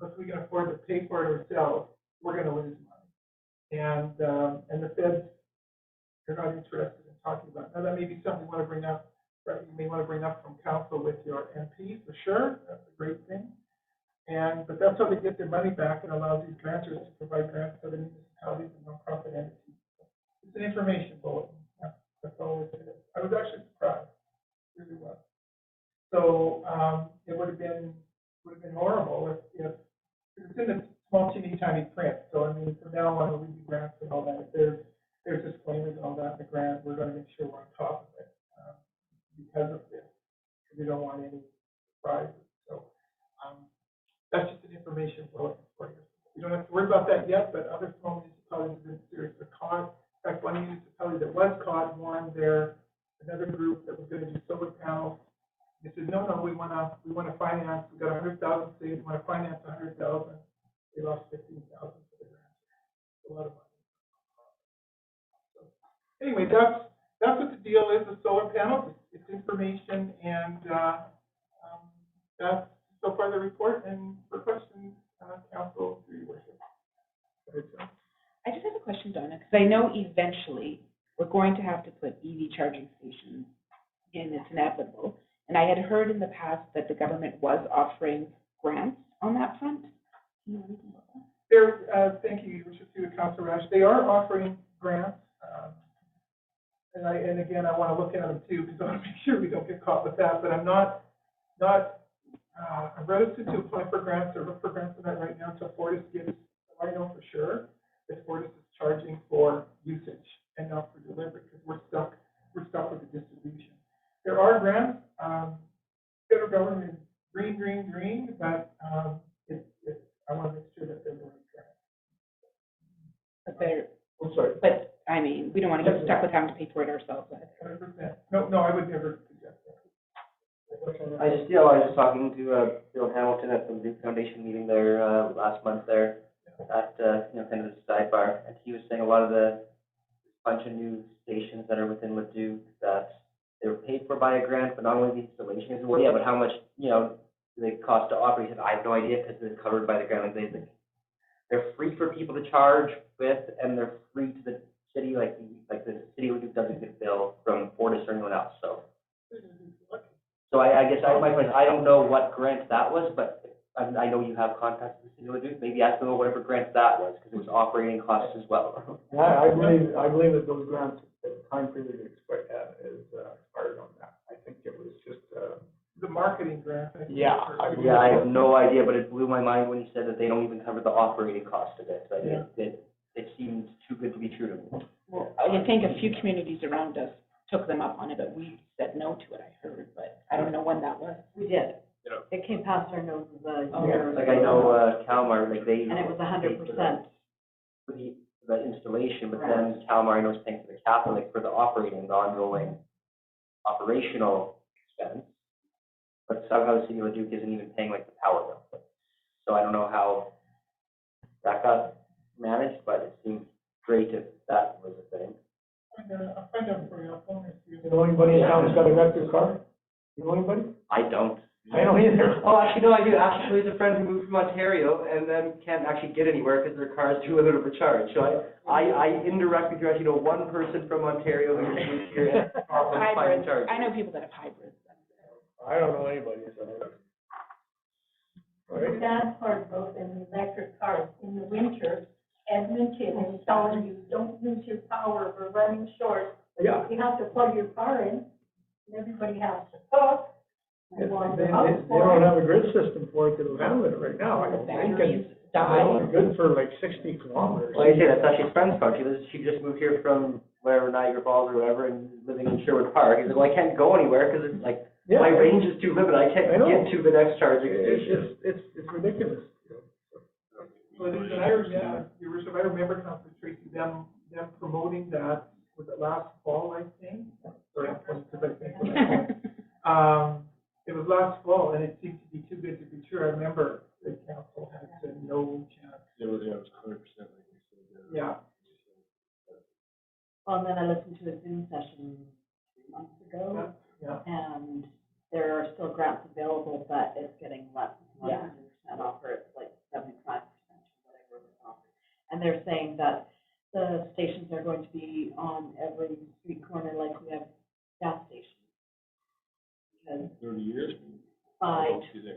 Unless we can afford to pay for it ourselves, we're going to lose money. And the feds, they're not interested in talking about it. Now, that may be something you want to bring up, right? You may want to bring up from council with your MP, for sure. That's a great thing. But that's how they get their money back and allows these grantors to provide grants to the municipalities and nonprofit entities. It's an information bulletin. That's all it is. I was actually surprised. It really was. So it would have been horrible if it's in the small, teeny, tiny print. So I mean, from now on, we'll read the grants and all that. If there's disclaimers and all that in the grant, we're going to make sure we're on top of it because of this. We don't want any surprises. So that's just an information bulletin for you. You don't have to worry about that yet, but other small municipalities have been seriously caught. In fact, one municipality that was caught warned another group that was going to do solar panels. They said, no, we want to finance. We got 100,000 saved. We want to finance 100,000. They lost 15,000 for the grant. A lot of money. So anyway, that's what the deal is with solar panels. It's information, and that's so far the report. And for questions, council, through your worship. I just have a question, Donna, because I know eventually we're going to have to put EV charging stations in. It's inevitable. And I had heard in the past that the government was offering grants on that front. Do you know anything about that? Thank you, through Councilor Rash. They are offering grants, and again, I want to look at them too because I want to make sure we don't get caught with that. But I'm not I'm reticent to apply for grants or look for grants on that right now until Fortis gives. I know for sure that Fortis is charging for usage and not for delivery because we're stuck with the distribution. There are grants. Federal government green, but, I want to make sure that they're doing correct. But they're, I'm sorry. but, I mean, we don't want to get stuck with having to pay for it ourselves. 100%. No, I would never suggest that. I was just talking to, Bill Hamilton at the Duke Foundation meeting there, last month there, at, kind of the sidebar, and he was saying a lot of the bunch of new stations that are within Leduc, that they were paid for by a grant, but not only the installation, is well, yeah, but how much, they cost to operate. I have no idea, because they're covered by the grant. Like they're free for people to charge with, and they're free to the city, like the city of Leduc doesn't get billed from Fortis or anyone else, so. So I guess my question, I don't know what grant that was, but I know you have contacts with the city of Leduc, maybe ask them whatever grant that was, because it was operating costs as well. Yeah, I believe that those grants, the time period is expired on that. I think it was just, The marketing grant. I think. Yeah, Yeah, I have no idea, but it blew my mind when he said that they don't even cover the operating cost of it. Like, Yeah. it seemed too good to be true to me. Well, I think a few communities around us took them up on it, but we said no to it, I heard, but I don't know when that was. We did. Yeah. It came past our noses a Oh, year. Like, I know, Calmar, like, they. And it was 100%. For the installation, but then Calmar, I know, is paying for the capital, like, for the operating, the ongoing operational expense. But somehow the city of Leduc isn't even paying, like, the power bill. So I don't know how that got managed, but it seems great if that was a thing. I'll find out for you. I'll phone her. you know anybody in town who's got a electric car? You know anybody? I don't. I don't either. Oh, actually, no, I do. Actually, there's a friend who moved from Ontario and then can't actually get anywhere because their car is too little of a charge. So I indirectly do actually know one person from Ontario who moved here and finding Hybrids, charge. I know people that have hybrids. I don't know anybody, so. All right. The bad part about an electric car in the winter, Edmonton is telling you, don't use your power, we're running short. Yeah. You have to plug your car in, and everybody has to cook. They and warm they their house don't for it. have a grid system for it that'll handle it right now, I The don't think. batteries And die. it's good for like 60 kilometers. Like I say, that's actually his friend's car. She just moved here from wherever, Niagara Falls or whatever, and is living in Sherwood Park. He's like, well, I can't go anywhere because it's like, Yeah. my range is too limited. I can't I know. get to the next charging station. It's ridiculous. Well, I remember, Councilor Tracy, them promoting that, was it last fall, I think? Or, because I think, it was last fall, and it seemed to be too good to be true. I remember the council had said no chance. It was 100% like you said. Yeah. Well, and then I listened to a Zoom session 3 months ago, Yeah. and there are still grants available, but it's getting less than 100% off, or it's like 75% or whatever it was offered. And they're saying that the stations are going to be on every street corner like we have gas stations. Because 30 years? by,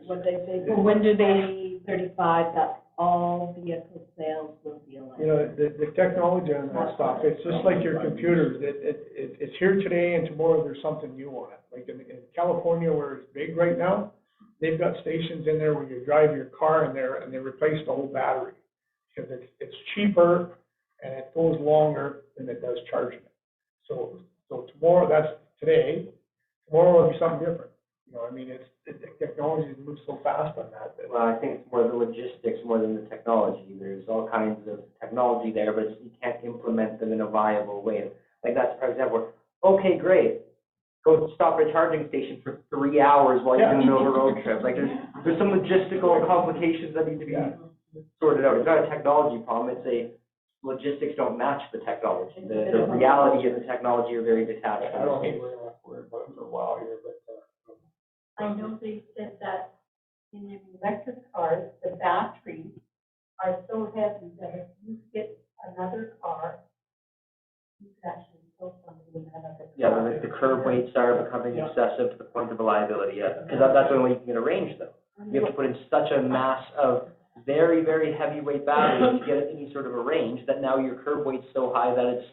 what they say, Well, when do they- 35, that all vehicle sales will be You electric. know, the technology on that stuff, it's just like your computers. It's here today and tomorrow there's something new on it. Like in California where it's big right now, they've got stations in there where you drive your car in there and they replace the whole battery. Because it's cheaper and it goes longer than it does charging it. So tomorrow, that's today, tomorrow will be something different. You know, I mean, the technology moves so fast on that. Well, I think it's more the logistics more than the technology. There's all kinds of technology there, but you can't implement them in a viable way. Like that's, for example, okay, great. Go stop at a charging station for 3 hours while you're in the middle of a road trip. Like there's some logistical complications that need to be sorted out. It's not a technology problem. It's a logistics don't match the technology. The reality and the technology are very detached. I don't think we're going to worry about it for a while here, but. I know they said that in the electric cars, the batteries are so heavy that if you get another car, you could actually kill somebody in that other car. Yeah, the curb weights are becoming excessive to the point of reliability, yeah. Because that's the only way you can arrange them. You have to put in such a mass of very, very heavyweight batteries to get any sort of a range that now your curb weight's so high that it's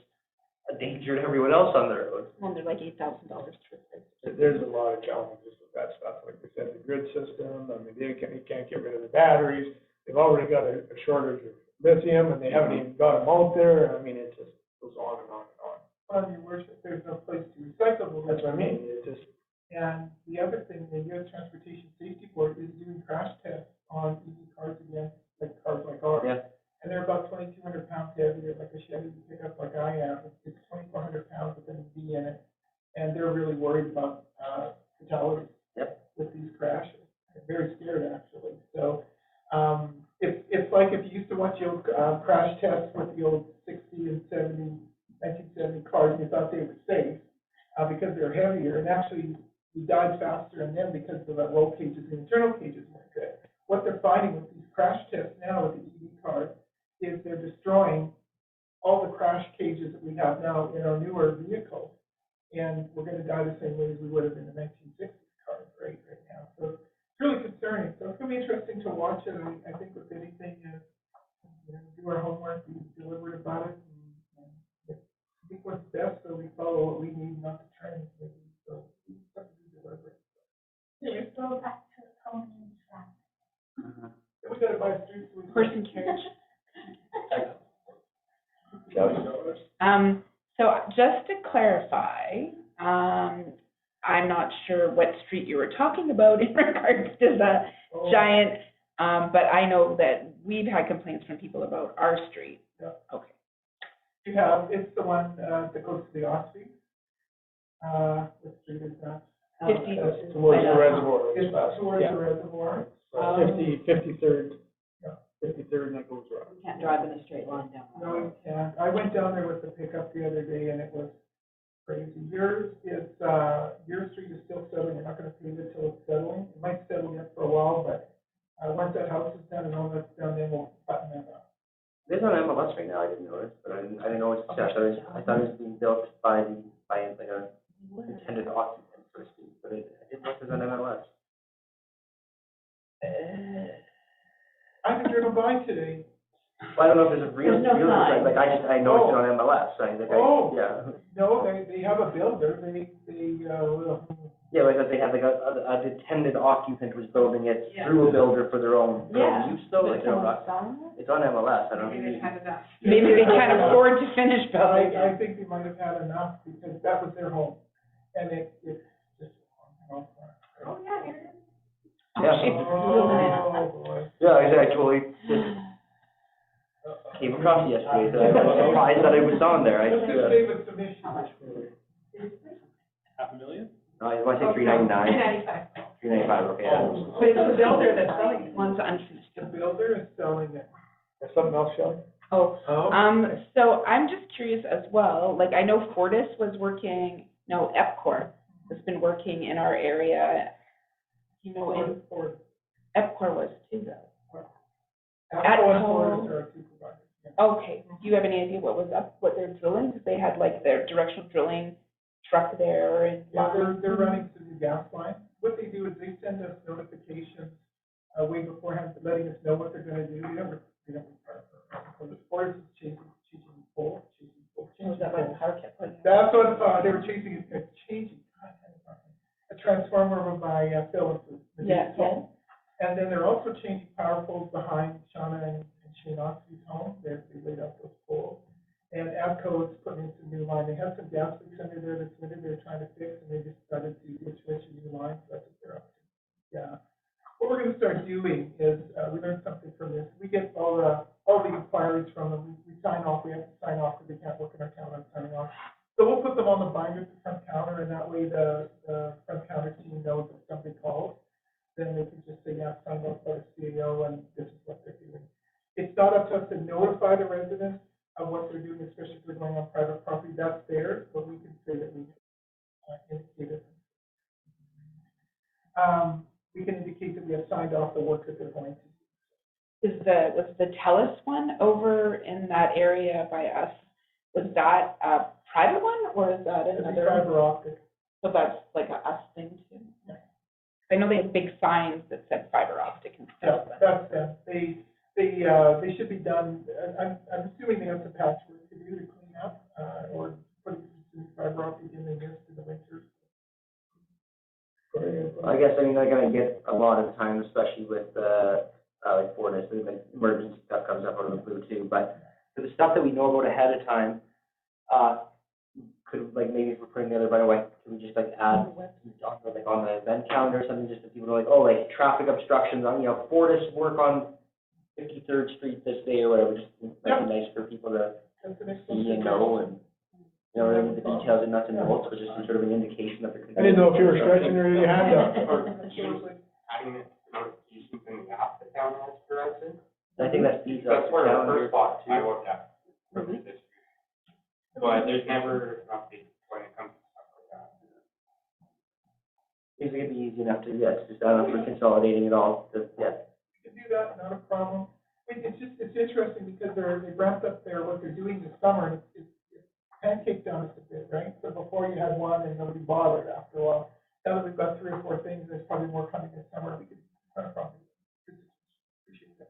a danger to everyone else on the road. And they're like $8,000 to replace. There's a lot of challenges with that stuff, like they said, the grid system, I mean, they can't get rid of the batteries. They've already got a shortage of lithium and they haven't even got them out there. I mean, it just goes on and on and on. Well, your worship, there's no place to recycle them. That's what I mean, it just, And the other thing, the U.S. Transportation Safety Board is doing crash tests on EV cars again, like cars like ours. Yeah. And they're about 2,200 pounds heavier, like a Chevy pickup like I am. It's 2,400 pounds with an EV in it. And they're really worried about fatalities with these crashes. They're very scared, actually. So it's like if you used to watch the old crash tests with the old 60 and 70, 1970 cars, and you thought they were safe because they're heavier. And actually, you died faster in them because of the roll cages and internal cages weren't good. What they're finding with these crash tests now with the EV cars is they're destroying all the crash cages that we have now in our newer vehicles. And we're going to die the same way as we would have in the 1960s cars right now. So it's really concerning. So it's going to be interesting to watch it. I think with anything, do our homework, be deliberate about it. And I think what's best, so we follow what we need, not the trends. Maybe. So we have to be deliberate. Let's go back to pony and track. We got to buy a street sweeper. Horse and carriage. Kelly? So just to clarify, I'm not sure what street you were talking about in regards to the giant, but I know that we've had complaints from people about our street. Yeah. Okay. You have, it's the one that goes to the Ostby. What street is that? 50. That's towards the reservoir. It's towards Yeah. the reservoir. 53rd. Yeah, 53rd, and that goes around. You can't drive in a straight line down that No, road. you can't. I went down there with the pickup the other day and it was crazy. Your street is still settling. We're not gonna pave it till it's settling. It might settle yet for a while, but once that house is done and all that's done, then we'll button that up. This is on MLS right now, I didn't notice, but I didn't know it's success. I thought it was being built by like a intended occupant, so to speak, but it didn't look as on MLS. I haven't driven by today. Well, I don't know if there's a real, There's no sign. like I noticed it on MLS, yeah. No, they have a builder. Yeah, like they have like a intended occupant was building it Yeah. through a builder for their own Yeah. use though, Is like, you know, someone selling it? it's on MLS, I don't Maybe know. they had enough. Maybe they can't afford to finish building I it. think they might have had enough because that was their home. And it's just, Oh, yeah, here it is. Yeah. oh, boy. Yeah, I totally just came across it yesterday, so I was surprised that it was on there. Let's just save us some issues. $500,000? I want to say 399, 395. 395, okay. Yeah. But it's the builder that's selling it. One's unfinished. The builder is selling it. There's something else, Shelley? Oh, Oh. so I'm just curious as well, like I know Fortis was working, no, EPCOR has been working in our area. You know, in EPCOR was too though. Apple and Fortis are our two providers. Yeah. Okay, do you have any idea what was up, what they're drilling? Because they had like their directional drilling truck there and. Yeah, they're running some new gas lines. What they do is they send us notifications way beforehand, letting us know what they're gonna do. We don't require for the Fortis is changing poles. Was that like power kept putting? That's what they were changing. A transformer over by Phyllis. Yeah, yeah. And then they're also changing power poles behind Shauna and Shane Oxley's home. They laid out those poles. And ABCO is putting in some new line. They have some gas leaks under there that's winter they're trying to fix, and they just started to switch a new line. So that's what they're up to. Yeah. What we're going to start doing is we learned something from this. We get all the inquiries from them. We sign off. We have to sign off because they can't work in our town on signing off. So we'll put them on the binder at the front counter, and that way the front counter team knows if somebody calls. Then they can just say, yeah, signed off by the CAO, and this is what they're doing. It's not up to us to notify the residents of what they're doing, especially if they're going on private property. That's theirs, but we can say that we indicated. We can indicate that we have signed off the work that they're going to do. Was the TELUS one over in that area by us, was that a private one or is that It's another? fiber optic. So that's like a us thing too? Yeah. I know they have big signs that said fiber optic and Yeah, stuff. that's them. They should be done. I'm assuming they have some patchwork to do to clean up, or putting some fiber optic in the mist in the winter. I guess, they're gonna get a lot of the time, especially with, like Fortis, like emergency stuff comes up out of the blue too, but for the stuff that we know about ahead of time, could, like, maybe if we're putting the other right away, could we just like add on the, like, calendar, something just that people are like, oh, like traffic obstructions on, Fortis work on 53rd Street this day or whatever, just might be nice for people to That's an excellent see and know, and, really the details and nuts and bolts, but just some sort of an indication of the. I didn't know if you were stretching or your hand up. Adding it, notifications in the app that town has for residents. I think that feeds up That's the part of the calendar. first spot too, from the district. But there's never an update when it comes to stuff like that. It's gonna be easy enough to, yes, just, for consolidating it all, to, yeah. You can do that, not a problem. It's interesting because they ramped up what they're doing this summer, and it's pancaked down just a bit, right? So before you had one and nobody bothered after a while. Now that we've got 3 or 4 things, there's probably more coming this summer, we could kind of probably appreciate that.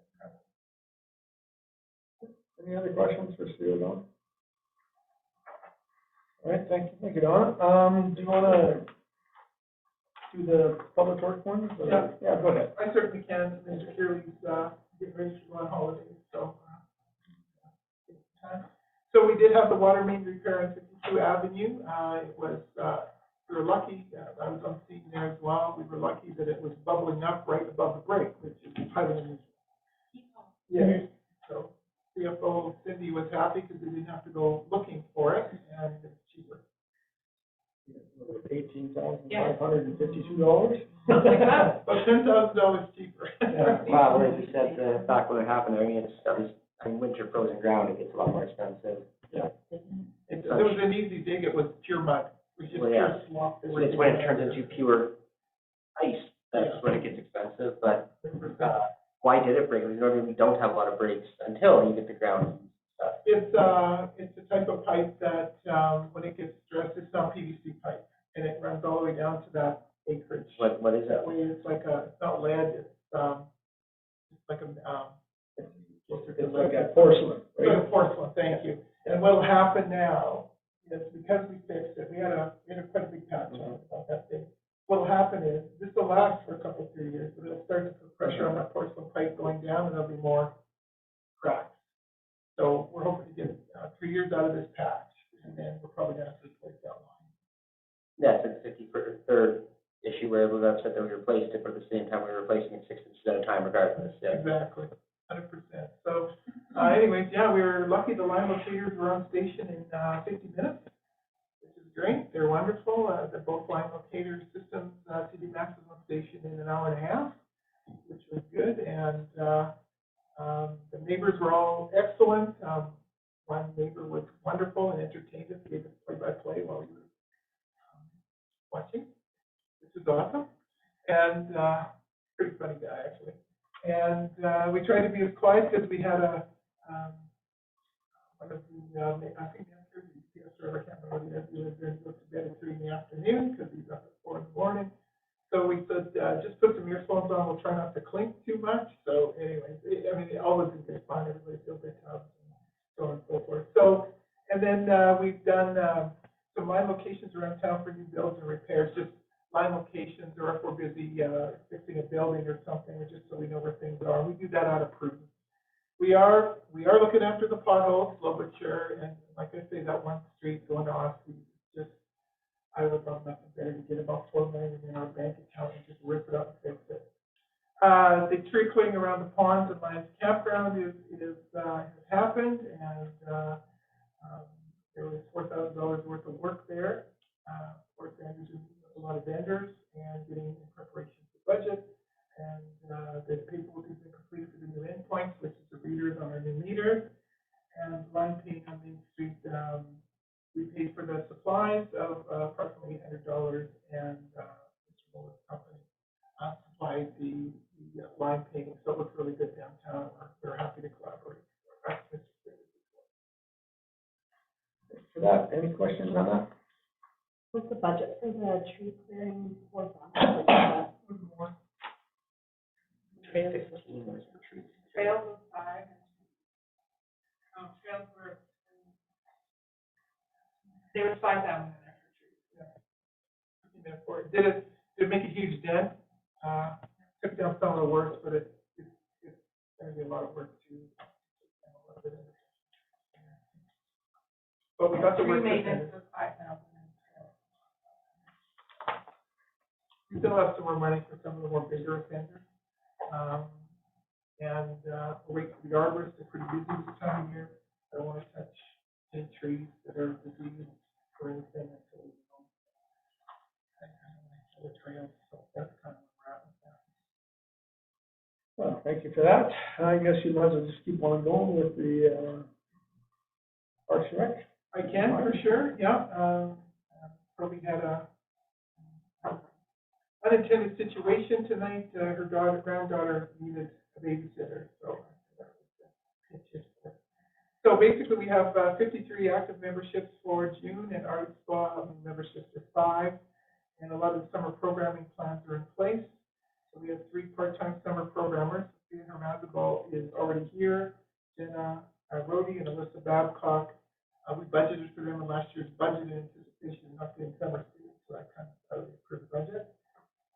Any other questions for Sue or Don? All right, thank you, Don. Do you wanna do the public work ones? or- Yeah. Yeah, go ahead. I certainly can, Mr. Curley's, getting ready to go on holidays, so, So we did have the water main repair on 52 Avenue. It was, we were lucky, I was on scene there as well. We were lucky that it was bubbling up right above the break, which is highly unusual. Yes, so CFO Cindy was happy because we didn't have to go looking for it, and it's cheaper. $18,552. Something like that, about $10,000 cheaper. Yeah. Wow, like you said, back when it happened, winter frozen ground, it gets a lot more expensive. Yeah. It was an easy dig, it was pure mud, it was just Well, yeah. pure slop. It's when it turns into pure ice, that's when it gets expensive, but, why did it break? Because normally we don't have a lot of breaks until you get the ground stuff. It's a type of pipe that, when it gets stressed, it's not PVC pipe, and it runs all the way down to that acreage. What is that? That way, it's not lead, it's like a, It's like a porcelain, It's like a porcelain, thank you. And what'll happen now is because we fixed it, we had quite a big patch on it about that thing. What'll happen is, this will last for a couple, 3 years, but it'll start to put pressure on that porcelain pipe going down, and there'll be more cracks. So we're hoping to get 3 years out of this patch, and then we're probably gonna have to replace that line. That's the 53rd issue where it was upset that we replaced it, but at the same time, we were replacing it 6 inches at a time regardless, yeah. Exactly, 100%. So, anyways, yeah, we were lucky the line locators were on station in 50 minutes, which is great. They're wonderful. They're both line locator systems. CD Max was on station in an hour and a half, which was good. And the neighbors were all excellent. One neighbor was wonderful and entertained us, gave us play-by-play while we were watching, which is awesome. And pretty funny guy, actually. And we tried to be as quiet because we had one of the, I think the answer is UPS driver, I can't remember the answer, was going to go to bed at 3 in the afternoon because he's up at 4 in the morning. So we said, just put some earphones on, we'll try not to clink too much. So anyways, it always is good fun, everybody feels their tubs and so on and so forth. So, and then we've done some line locations around town for new builds and repairs, just line locations, or if we're busy fixing a building or something, or just so we know where things are. We do that out of prudence. We are looking after the potholes, slow but sure, and like I say, that one street going to Oxley, just, I would love nothing better to get about $4 million in our bank account and just rip it up and fix it. The tree clearing around the ponds and Lions Campground has happened, and there was $4,000 worth of work there. Of course, Andrew's been meeting with a lot of vendors and getting in preparation for budget. And the paperwork has been completed for the new endpoints, which is the readers on our new meters. And line painting on Main Street, we paid for the supplies of approximately $800, and Mr. Muller's company supplied the line painting, so it looks really good downtown. We're happy to collaborate. For that, any questions on that? What's the budget for the tree clearing for that? Trails was the truth. Trails was 5. Trails were, there was 5,000 in there for trees. Did it make a huge dent? Took down some of the work, but it's going to be a lot of work to. But we got the work. Tree maintenance was 5,000. We still have some more money And, the arborists are pretty busy this time of year. I don't want to touch any trees that are diseased or anything until, you know, the trails, so that's kind of where we're at with that. Well, thank you for that. I guess you might as well just keep on going with the, Parks and Rec. I can, for sure, yeah. Probably had a unintended situation tonight. Her granddaughter needed a babysitter, so that was a pinch hit for her. So basically, we have 53 active memberships for June, and Art Spa memberships are 5, and a lot of the summer programming plans are in place. So we have 3 part-time summer programmers. Sophia Hermazabal is already here. Jenna Rhodey and Alyssa Babcock. We budgeted for them in last year's budget in anticipation of not getting summer students, so that kind of out of the approved budget.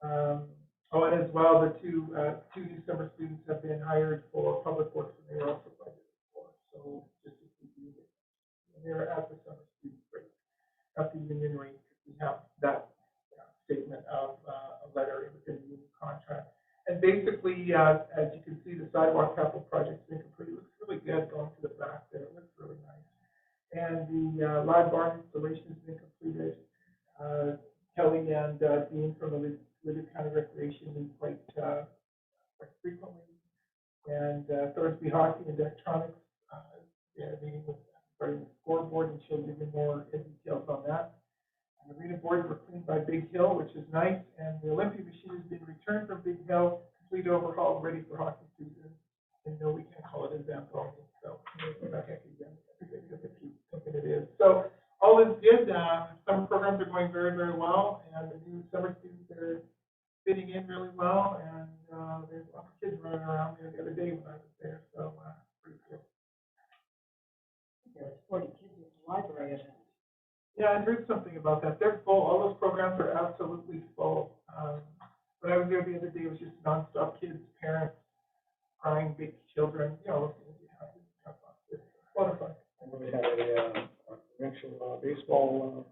And as well, the two new summer students have been hired for public works, and they were also budgeted for. So just to keep you, and they're at the summer student rate, at the union rate. We have that statement of a letter within the union contract. And basically, as you can see, the sidewalk capital project's been completed. It looks really good going to the back there. It looks really nice. And the live bar installation has been completed. Kelly and Dean from the Leduc County Recreation meet quite frequently. And Thorsby Hockey and Electronics, they're meeting with regarding the scoreboard, and she'll give you more details on that. And the arena boards were cleaned by Big Hill, which is nice. And the Olympic machine has been returned from Big Hill, complete overhaul, ready for hockey season. And no, we can't call it event only. So I can't again. Thinking it is. So all is good. Summer programs are going very, very well, and the new summer students are fitting in really well. And there's lots of kids running around there the other day when I was there. So pretty cool. There's 40 kids in the library. Yeah, I heard something about that. They're full. All those programs are absolutely full. When I was there the other day, it was just nonstop kids, parents, crying, big children. You know, it's a lot of fun. And we had a provincial baseball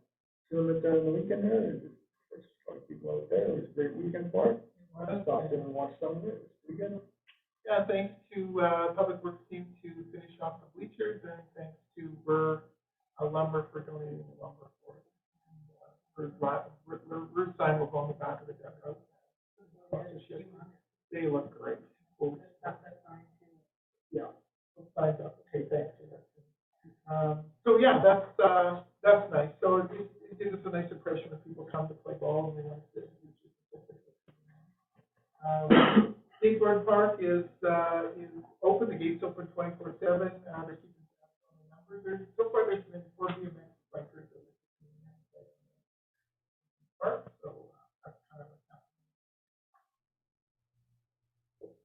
tournament there on the weekend there. There's a lot of people out there. It was a great weekend for it. I stopped in and watched some of it. It was pretty good. Yeah, thanks to Public Works team to finish off the bleachers, and thanks to Burr Lumber for donating the lumber for it. Roof sign will go on the back of the dugout. They look great. Yeah, signs up. Okay, thanks for that. So yeah, that's nice. So it gives us a nice impression when people come to play ball and they want to sit in the Skateboard Park is open. The gate's open 24/7. They're keeping tabs on the numbers. So far, there's been 40 events bikers over the park. So that's kind of what's happening.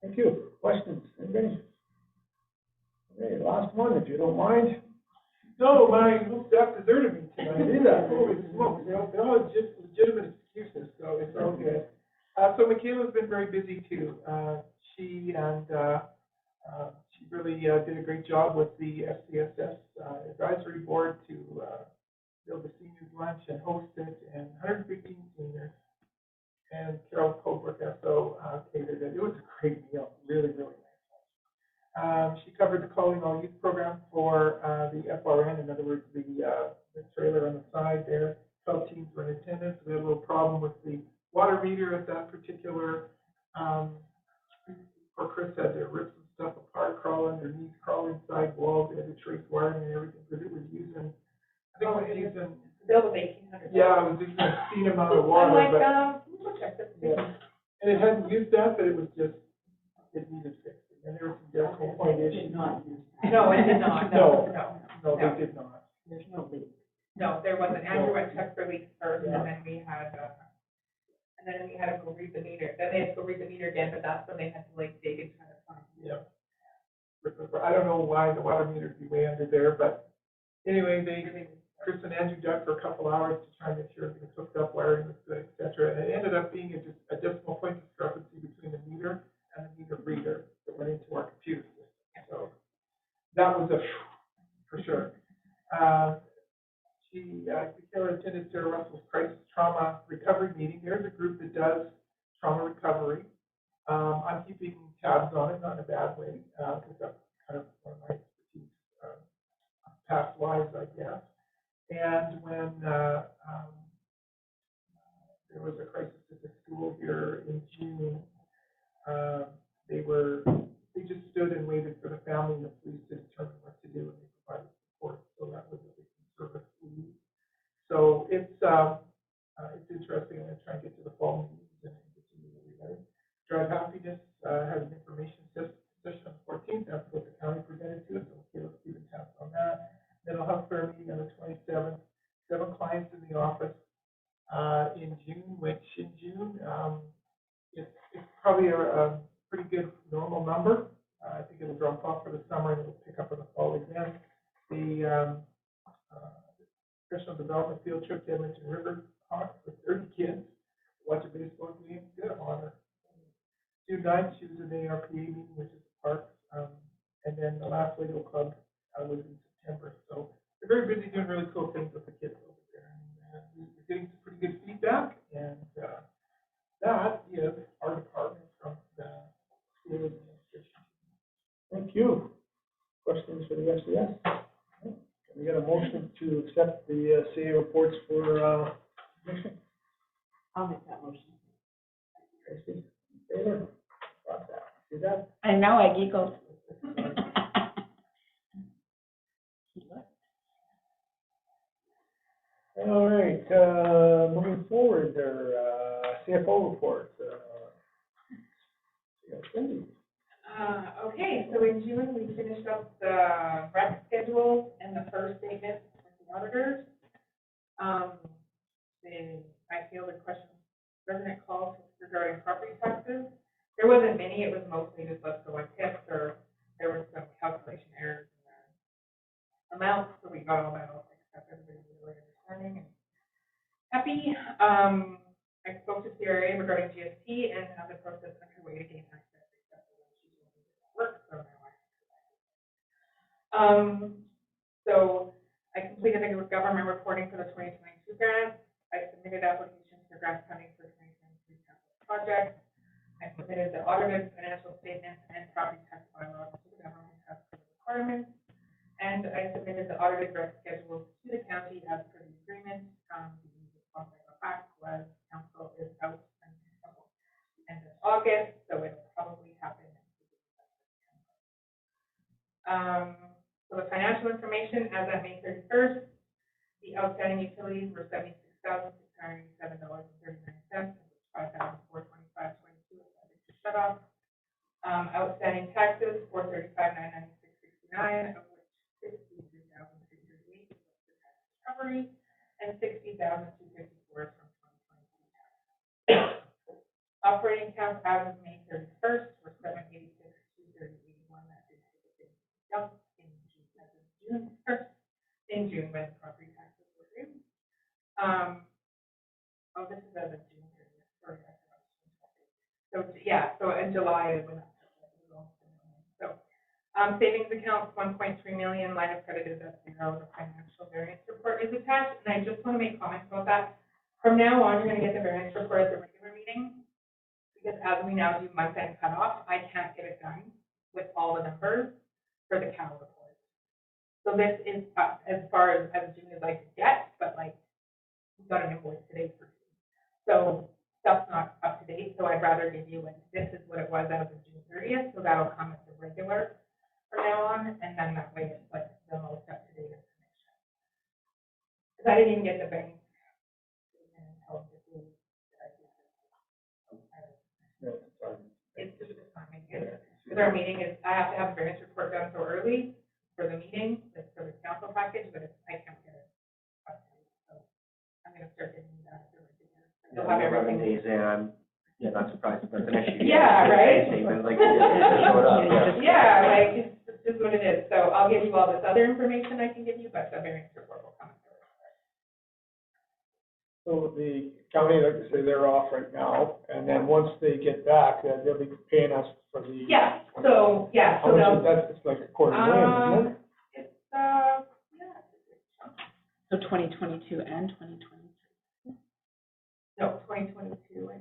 Thank you. Questions? Anybody? Okay, last one, if you don't mind. No, my staff deserted me tonight. Did that? Holy smokes! They all had just legitimate excuses, so it's all good. So Michaela's been very busy too. She really did a great job with the FCSS advisory board to build the seniors lunch and host it, and 115 seniors. And Carol Colbrook SO catered it. It was a great meal, really, really nice. She covered the Calling All Youth program for the FRN, in other words, the trailer on the side there. 12 teams were in attendance. We had a little problem with the water meter at that particular, or Chris had to rip some stuff apart, crawl underneath, crawl inside walls, they had to trace wiring and everything, because it was using, I think it was using, Bill of $1,800. yeah, it was using an obscene amount of water, yeah. And it hadn't used that, but it was just, it needed fixing, and there were some decimal point issues. No, it did not, no. No, they did not. There's no leak. No, there wasn't. Andrew went check for leaks first, and then we had to go read the meter. Then they had to go read the meter again, but that's when they had to dig and try to find. Yeah. I don't know why the water meter would be way under there, but anyway, Chris and Andrew dug for a couple hours to try and make sure everything was hooked up, wiring was good, et cetera. And it ended up being a decimal point discrepancy between the meter and the meter reader that went into our computer system. So that was for sure. Michaela attended Sarah Russell's Crisis Trauma Recovery meeting. There's a group that does trauma recovery. I'm keeping keeping tabs on it, not in a bad way, because that's kind of one of my expertise, past lives, I guess. And when there was a crisis at the school here in June, they just stood and waited for the family and the police to determine what to do, and they provided support. So that was a big service we used. So it's interesting. I'm going to try and get to the fall meetings and get to meet everybody. Drive Happiness has an information session on the 14th. That's what the county presented to us. So let's keep in tabs on that. Then I'll have fair meeting on the 27th. 7 clients in the office in June, which in June it's probably a pretty good normal number. I think it'll drop off for the summer and it'll pick up in the fall again. The professional development field trip to Edmonton River Park with 30 kids to watch a baseball game. Good honor. June 9th, she was at the ARPA meeting, which is the parks. And then the last Lego Club was in September. So they're very busy doing really cool things with the kids over there. And we're getting some pretty good feedback. And that is our department from the school administration. Thank you. Questions for the SDS? We got a motion to accept the CA reports for commission. I'll make that motion. Tracy, in favor? Got that. See that? I know, I giggled. All right, moving forward, there, CFO report. Cindy. Okay, so in June, we finished up the rec schedule and the first statement with the auditors. I fielded questions, resident calls regarding property taxes. There wasn't many, it was mostly just let's go on tips, or there were some calculation errors in the amounts, so we got all that all fixed up. Everybody was really understanding and happy. I spoke to CRA regarding GST and have the process underway to gain access. Work, so now so I completed the government reporting for the 2022 grant. I submitted applications for grant funding for 2023 capital projects. I submitted the audited financial statements and property tax bylaws to the government as per the requirements. And I submitted the audited rec schedules to the county as per the agreement. The response I got back was council is out until the end of August, so it'll probably happen. So the financial information as of May 31st, the outstanding utilities were $76,687.39, $5,425.22 shut off. Outstanding taxes, $435,996.69, of which $53,338 was the tax recovery, and $60,254 from 2022 tax. Operating accounts as of May 31st were $786,230.81. That did take a big jump in June 1st, in June when property taxes were due. Oh, this is as of June 30th. Sorry, I forgot. So yeah, so in July it went up. So savings accounts 1.3 million, line of credit is at 0. The financial variance report is attached, and I just want to make comments about that. From now on, you're going to get the variance report at the regular meeting, because as we now do month-end cutoff, I can't get it done with all the numbers for the CAL report. So this is as far as June as I could get, but like we got an invoice today for June. So stuff's not up to date, so I'd rather give you this is what it was as of June 30th, so that'll come as the regular from now on, and then that way it's like the most up to date information. Because I didn't even get the bank statement until this week that I did this. It's just the timing. Because our meeting is, I have to have a variance report done so early for the meeting, like for the council package, but I can't get it up to date. So I'm going to start getting that at the regular. You'll have everything. Days and I'm not surprised if that's an issue. Yeah, right? Like, just show it up. Yeah, like, it's just what it is. So I'll give you all this other information I can give you, but the variance report will come. So the county, like I say, they're off right now, and then once they get back, they'll be paying us for the. Yeah, so, yeah. How much is that? It's like a $250,000, isn't it? It's, yeah. So 2022 and 2023. No, 2022 and 2021.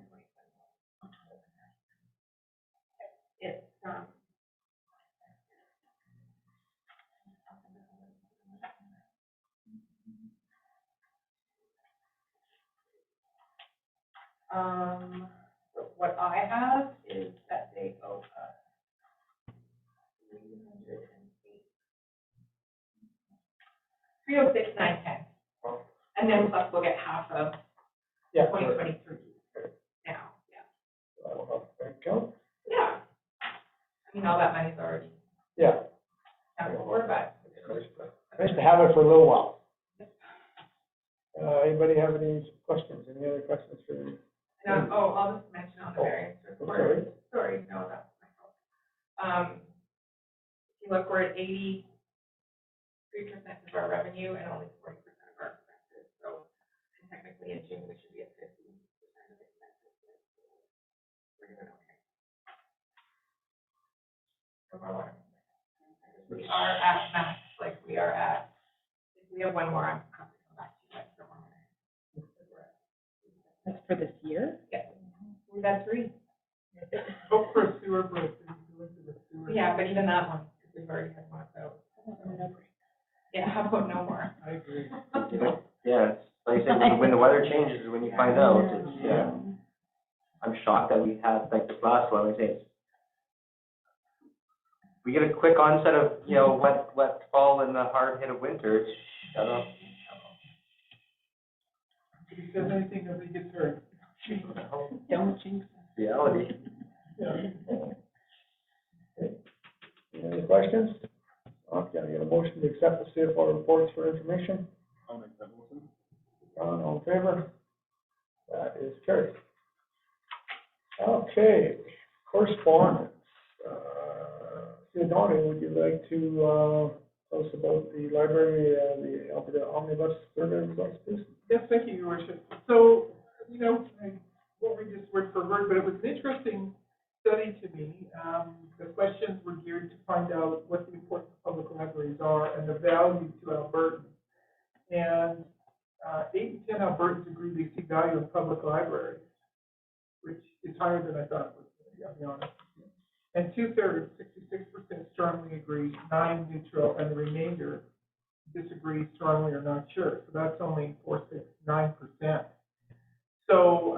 What I have is that they owe us 306,910. And then plus we'll get half of Yeah. 2023 now, yeah. That'll help bank account. Yeah. I mean, all that money's already Yeah. accounted for, but. Nice to have it for a little while. Anybody have any questions? Any other questions for me? I'll just mention on the variance report. Sorry. No, that's my fault. If you look, we're at 83% of our revenue and only 40% of our expenses. So technically in June, we should be at 50% of expenses. We're doing okay. We are at max, like we are at, if we have one more, I'm happy to come back to you guys for one more. That's for this year? Yeah, we've had 3. Vote for a sewer break, and go into the sewer. Yeah, but even that one, because we've already had one of those. Yeah, how about no more? I agree. Yeah, it's like I said, when the weather changes is when you find out. It's, I'm shocked that we had, like this last one, I say, we get a quick onset of, wet fall and the hard hit of winter, it's shut up. If he says anything, nobody gets hurt. Don't jinx it. Reality. Yeah. Okay. Any questions? Can I get a motion to accept the CFO reports for information? I'll make that motion. John, all in favor? That is carried. Okay, correspondence. Donnie, would you like to tell us about the library, the Alberta Omnibus survey results, please? Yes, thank you, Your Worship. So, I won't read this word for word, but it was an interesting study to me. The questions were geared to find out what the importance of public libraries are and the value to Albertans. And 8 in 10 Albertans agree they see value in public libraries, which is higher than I thought it was, I'll be honest. And 2/3, 66% strongly agree, 9 neutral, and the remainder disagree strongly or not sure. So that's only 4, 6, 9%. So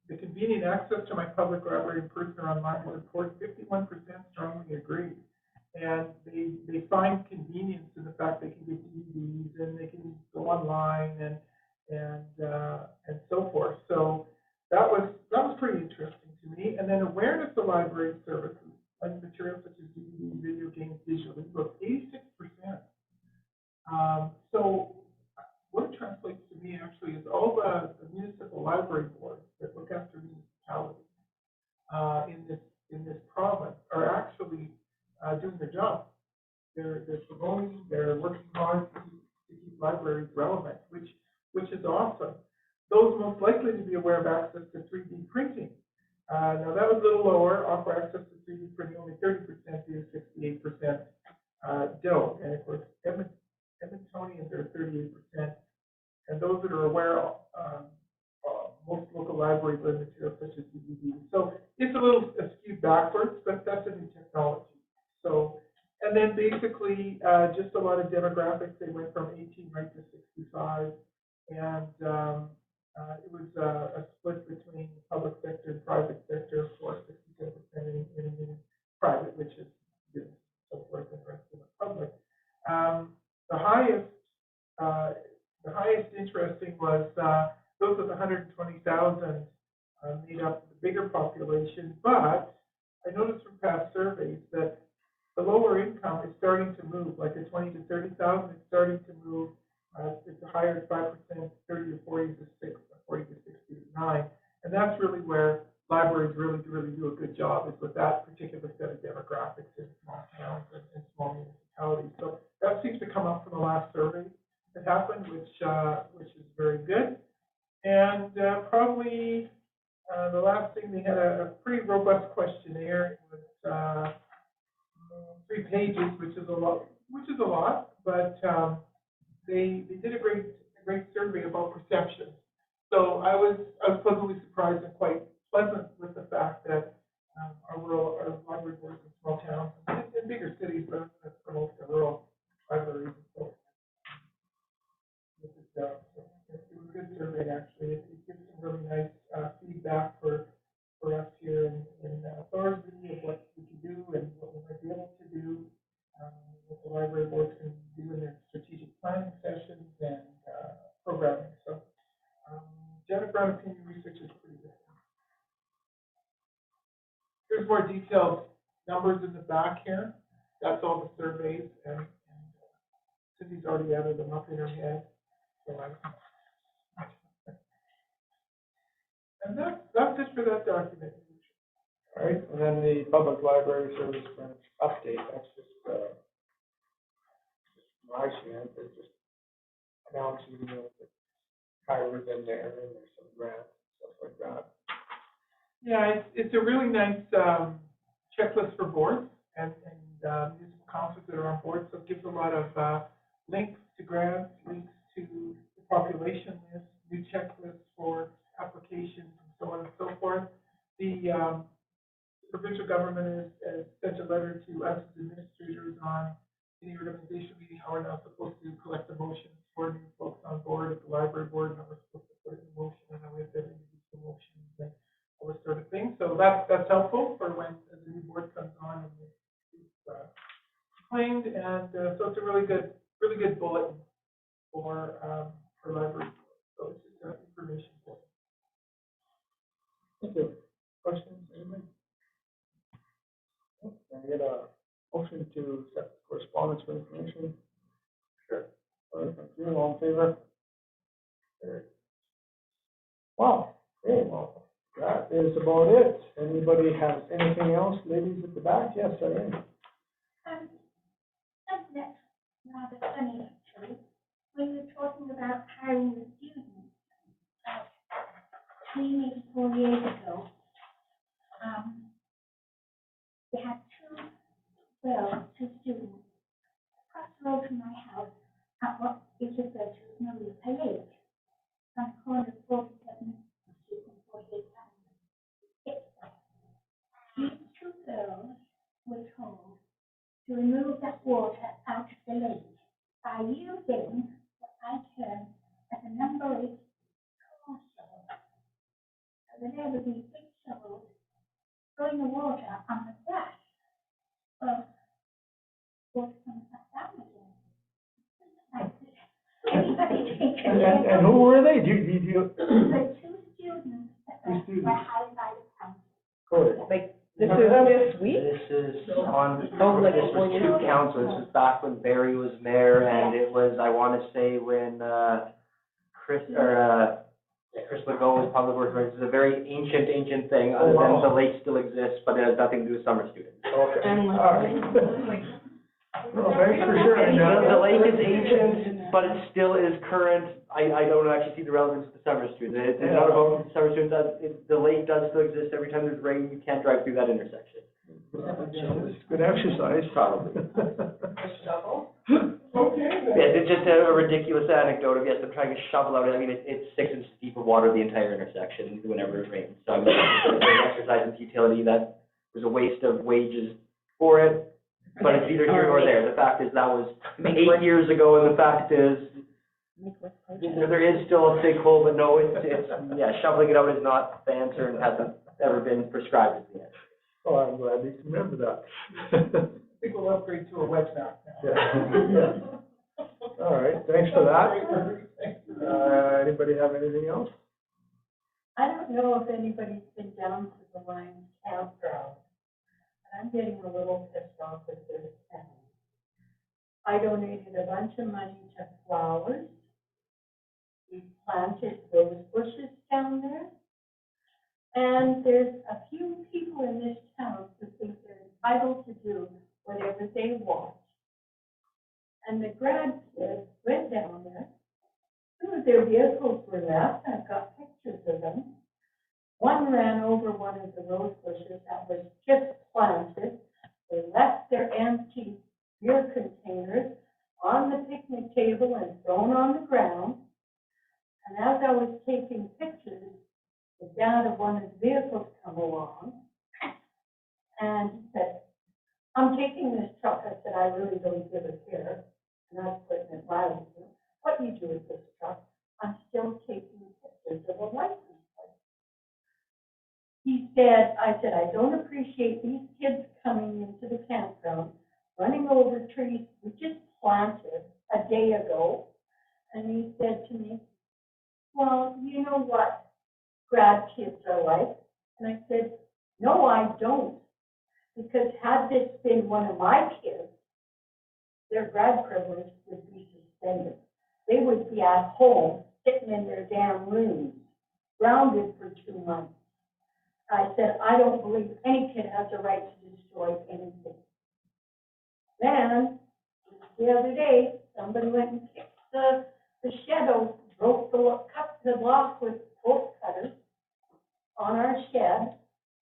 the convenient access to my public library in person or online report, 51% strongly agree. And they find convenience in the fact they can get DVDs and they can go online and so forth. So that was pretty interesting to me. And then awareness of library services, like materials such as DVDs, video games, digitally, was 86%. So what it translates to me actually is all the municipal library boards that look after municipalities in this province are actually doing their job. They're promoting, they're working hard to keep libraries relevant, which is awesome. Those most likely to be aware of access to 3D printing. Now that was a little lower, offer access to 3D printing, only 30% do, 68% don't. And of course, Edmontonians are 38%. And those that are aware of, most local libraries are materials such as DVDs. So it's a little skewed backwards, but that's a new technology. So, and then basically just a lot of demographics. They went from 18 right to 65. And it was a split between public sector and private sector, for 67% in private, which is business, so forth, and the rest of the public. The highest interesting was those with 120,000 made up the bigger population, but I noticed from past surveys that the lower income is starting to move, like the 20 to 30,000 is starting to move. It's a higher 5%, 30 to 40 to 6, 40 to 60 to 9. And that's really where libraries really do a good job, is with that particular set of demographics in small towns and small municipalities. So that seems to come up from the last survey that happened, which is very good. And probably the last thing, they had a pretty robust questionnaire. It was 3 pages, which is a lot, but they did a great survey about perception. So I was pleasantly surprised and quite pleasant with the fact that our library boards in small towns and in bigger cities, but that promotes the rural libraries and so. This is, it was a good survey, actually. It gives some really nice, feedback for us here in Thorsby of what we can do and what we might be able to do, what the library boards can do in their strategic planning sessions and, programming. So, Jennifer on opinion research is pretty good. There's more detailed numbers in the back here. That's all the surveys, and Cindy's already added them up in her head. So and that's it for that document. All right, and then the public library service branch update, that's just my chance, it's just announcing, that Kyra's in there, and there's some grants, stuff like that. Yeah, it's a really nice checklist for boards and municipal councils that are on board. So it gives a lot of links to grants, links to the population list, new checklists for applications, and so on and so forth. The provincial government has sent a letter to us as administrators on any organization meeting how we're now supposed to collect the motions for new folks on board at the library board, and how we're supposed to put it in motion, and how we have to introduce the motions and all this sort of thing. So that's helpful for when the new board comes on and it's claimed, and so it's a really good bulletin for library board. So it's just information for you. Thank you. Questions, anybody? Can I get a motion to accept correspondence for information? Sure. All right, thank you, all in favor? Carried. Wow, okay, well, that is about it. Anybody have anything else? Ladies at the back, yes, Diane. Something that's rather funny, actually. When you were talking about hiring the students, 3, maybe 4 years ago, we had 2 students across the road from my house at what is referred to as Maria Lake, on the corner of 47th Street and 48th Avenue. These 2 girls were told to remove that water out of the lake by using what I term as a number 8 car shovel. So there would be big shovels throwing the water on the grass. Well, water comes back down again. And who were they? Do you? The 2 students that were hired by the council. Correct. Like, this is this week? This is on, this was 2 councils. This is back when Barry was mayor, and it was, I want to say, when Chris Legault was public works director. This is a very ancient thing, other than the lake still exists, but it has nothing to do with summer students. Okay. And All right. Well, thanks for sharing that. The lake is ancient, but it still is current. I don't actually see the relevance to the summer students. It's not about the summer students. The lake does still exist. Every time there's rain, you can't drive through that intersection. It's good exercise, probably. Okay. Yes, it's just a ridiculous anecdote of, yes, I'm trying to shovel out, I mean, it's 6 inches deep of water the entire intersection whenever it rains. So I'm just an exercise in futility that was a waste of wages for it, but it's either here or there. The fact is that was 8 years ago, and the fact is there is still a sinkhole, but no, it's shoveling it out is not the answer and hasn't ever been prescribed as the answer. Oh, I'm glad you remember that. I think we'll upgrade to a wet map now. Yeah. All right, thanks for that. Anybody have anything else? I don't know if anybody's been down to the Lions campground, but I'm getting a little pissed off with this town. I donated a bunch of money to flowers. We planted those bushes down there. And there's a few people in this town who think they're entitled to do whatever they want. And the grad kids went down there. 2 of their vehicles were left. I've got pictures of them. One ran over one of the rose bushes that was just planted. They left their empty beer containers on the picnic table and thrown on the ground. And as I was taking pictures, the dad of one of the vehicles come along, and he said, I'm taking this truck. I said, I really don't give a care. And I was putting it mildly. What you do with this truck? I'm still taking pictures of a license plate. He said, I said, I don't appreciate these kids coming into the campground, running over trees we just planted a day ago. And he said to me, well, you know what grad kids are like? And I said, no, I don't. Because had this been one of my kids, their grad privilege would be suspended. They would be at home, sitting in their damn rooms, grounded for 2 months. I said, I don't believe any kid has a right to destroy anything. Then, the other day, somebody went and kicked the shed over, cut the block with bolt cutters on our shed.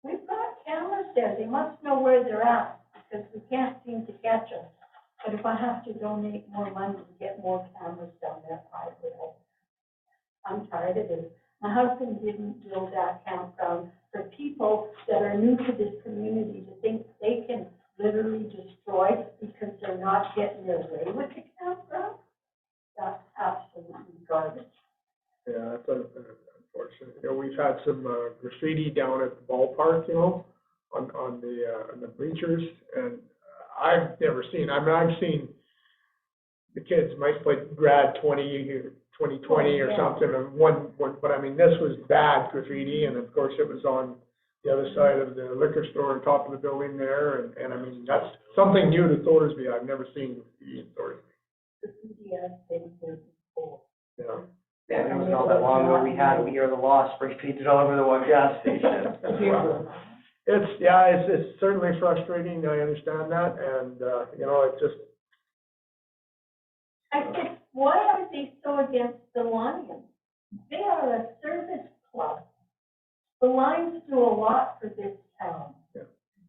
We've got cameras there. They must know where they're at because we can't seem to catch them. But if I have to donate more money to get more cameras down there, I will. I'm tired of this. My husband didn't build that campground for people that are new to this community to think they can literally destroy because they're not getting their way with the campground. That's absolutely garbage. Yeah, that's unfortunate. You know, we've had some graffiti down at the ballpark, you know, on the bleachers, and I've never seen. I mean, I've seen the kids might put grad 2020 or something, and one. But I mean, this was bad graffiti, and of course, it was on the other side of the liquor store on top of the building there, and I mean, that's something new to Thorsby. I've never seen graffiti in Thorsby. Graffiti has been there before. Yeah. Yeah, it wasn't all that long ago, we had We Are the Law spray painted all over the one gas station. It's certainly frustrating, I understand that, and, you know, it's just. I said, why are they so against the Lions? They are a service club. The Lions do a lot for this town. Yeah.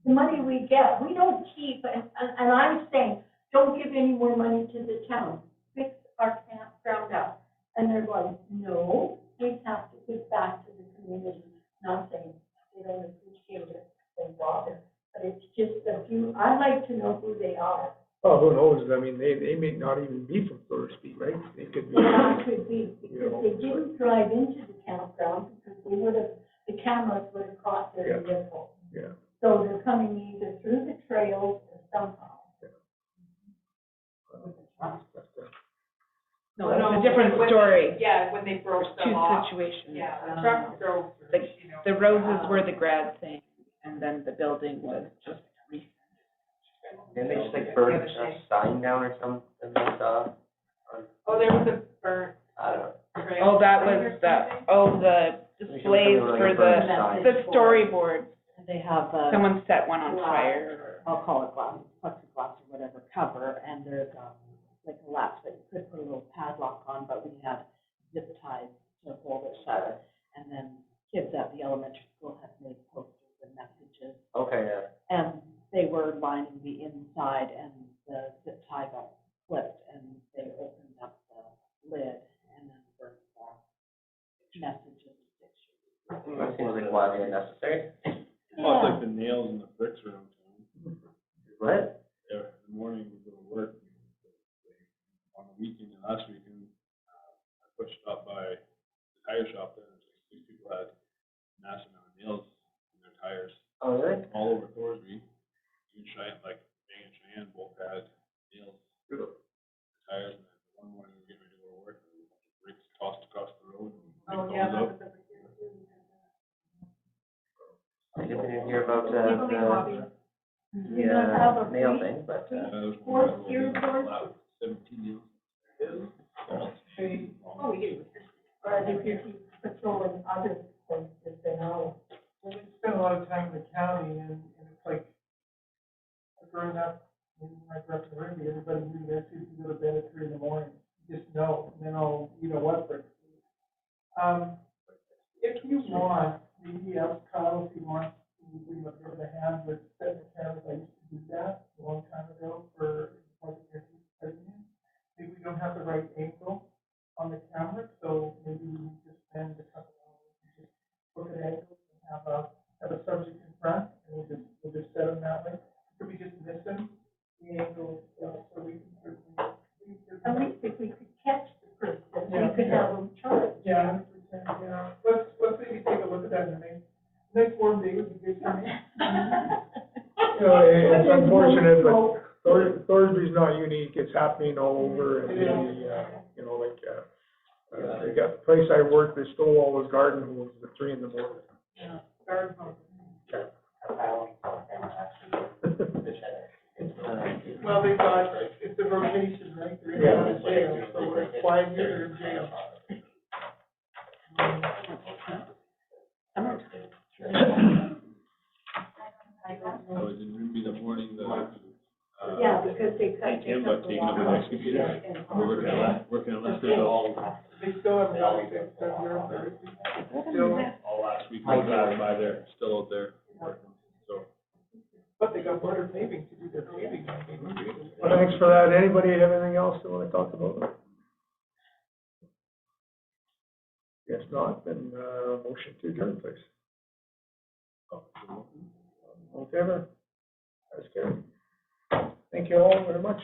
The money we get, we don't keep, and I'm saying, don't give any more money to the town. Fix our campground up. And they're going, no, we have to give back to the community. Not saying they don't appreciate it, they bother, but it's just a few, I'd like to know who they are. Oh, who knows, I mean, they may not even be from Thorsby, right? They could be. Yeah, it could be, because You know, they didn't drive into the campground, because they would have, the cameras would have caught their vehicle. Yeah. So they're coming either through the trails or somehow. No, it's a different story. Yeah, when they broke Two them off. situations. Yeah, the truck drove through, you know. The roses were the grad thing, and then the building was just recent. Didn't they just like burn a sign down or something like that? Oh, there was a burnt I don't know. trail. Oh, that sign was or the, something? the displays for the storyboard. They have a. Someone set one on fire. I'll call it glass, plexiglass or whatever cover, and there's like a latch that you could put a little padlock on, but we had zip ties to hold it shut. And then kids at the elementary school had made posters and messages, Okay, yeah. and they were lining the inside, and the zip tie got clipped, and they opened up the lid and then burned the messages and pictures. That seems like wildly unnecessary. Oh, it's like the nails and the bricks around town. What? Yeah, in the morning we go to work, on the weekend and last weekend, I pushed up by the tire shop there, and these people had massive amount of nails in their tires, Oh, really? all over Thorsby. Even Cheyenne, like, Bang and Cheyenne both had nails in the tires, and then one morning we were getting ready to go to work, and a bunch of bricks tossed across the road, and Oh, picked yeah, those that up. was I didn't hear about the You don't have a nail free- thing, but, That was Fourth one of year those, course? about 17 nails. Oh, we do. Or are they busy patrolling other places than ours? Well, we spend a lot of time in the county, and it's like, growing up, when I grew up in Ridley, everybody knew that if you go to bed at 3 in the morning, you just know, and then you know what breaks. If you want, maybe ask Kyle if he wants to give him a bit of a hand with setting the cameras. I used to do that a long time ago for president. Maybe we don't have the right angle on the camera, so maybe we need to spend a couple hours and just look at angles and have a subject in front, and we'll just set them that way. Could we just miss them You know, it's unfortunate, but Thorsby's not unique, it's happening all over, and you know, like, they got the place I worked, they stole all his garden hoses at 3 in the morning. Yeah, garden hose. Well, they thought it's a rotation, right? They're in jail, so we're 5 years in jail. I was in Rimby the morning, Yeah, because they cut. ATM got taken up with excavator. We're working on less than all They still haven't got it fixed, so you're on Thursday. Still, last week, I was driving by there, still out there working, so. but they got border paving to do their paving. I mean, Well, thanks for that. Anybody have anything else they want to talk about? If not, then, motion to adjourn, please. All in favor? That's carried. Thank you all very much.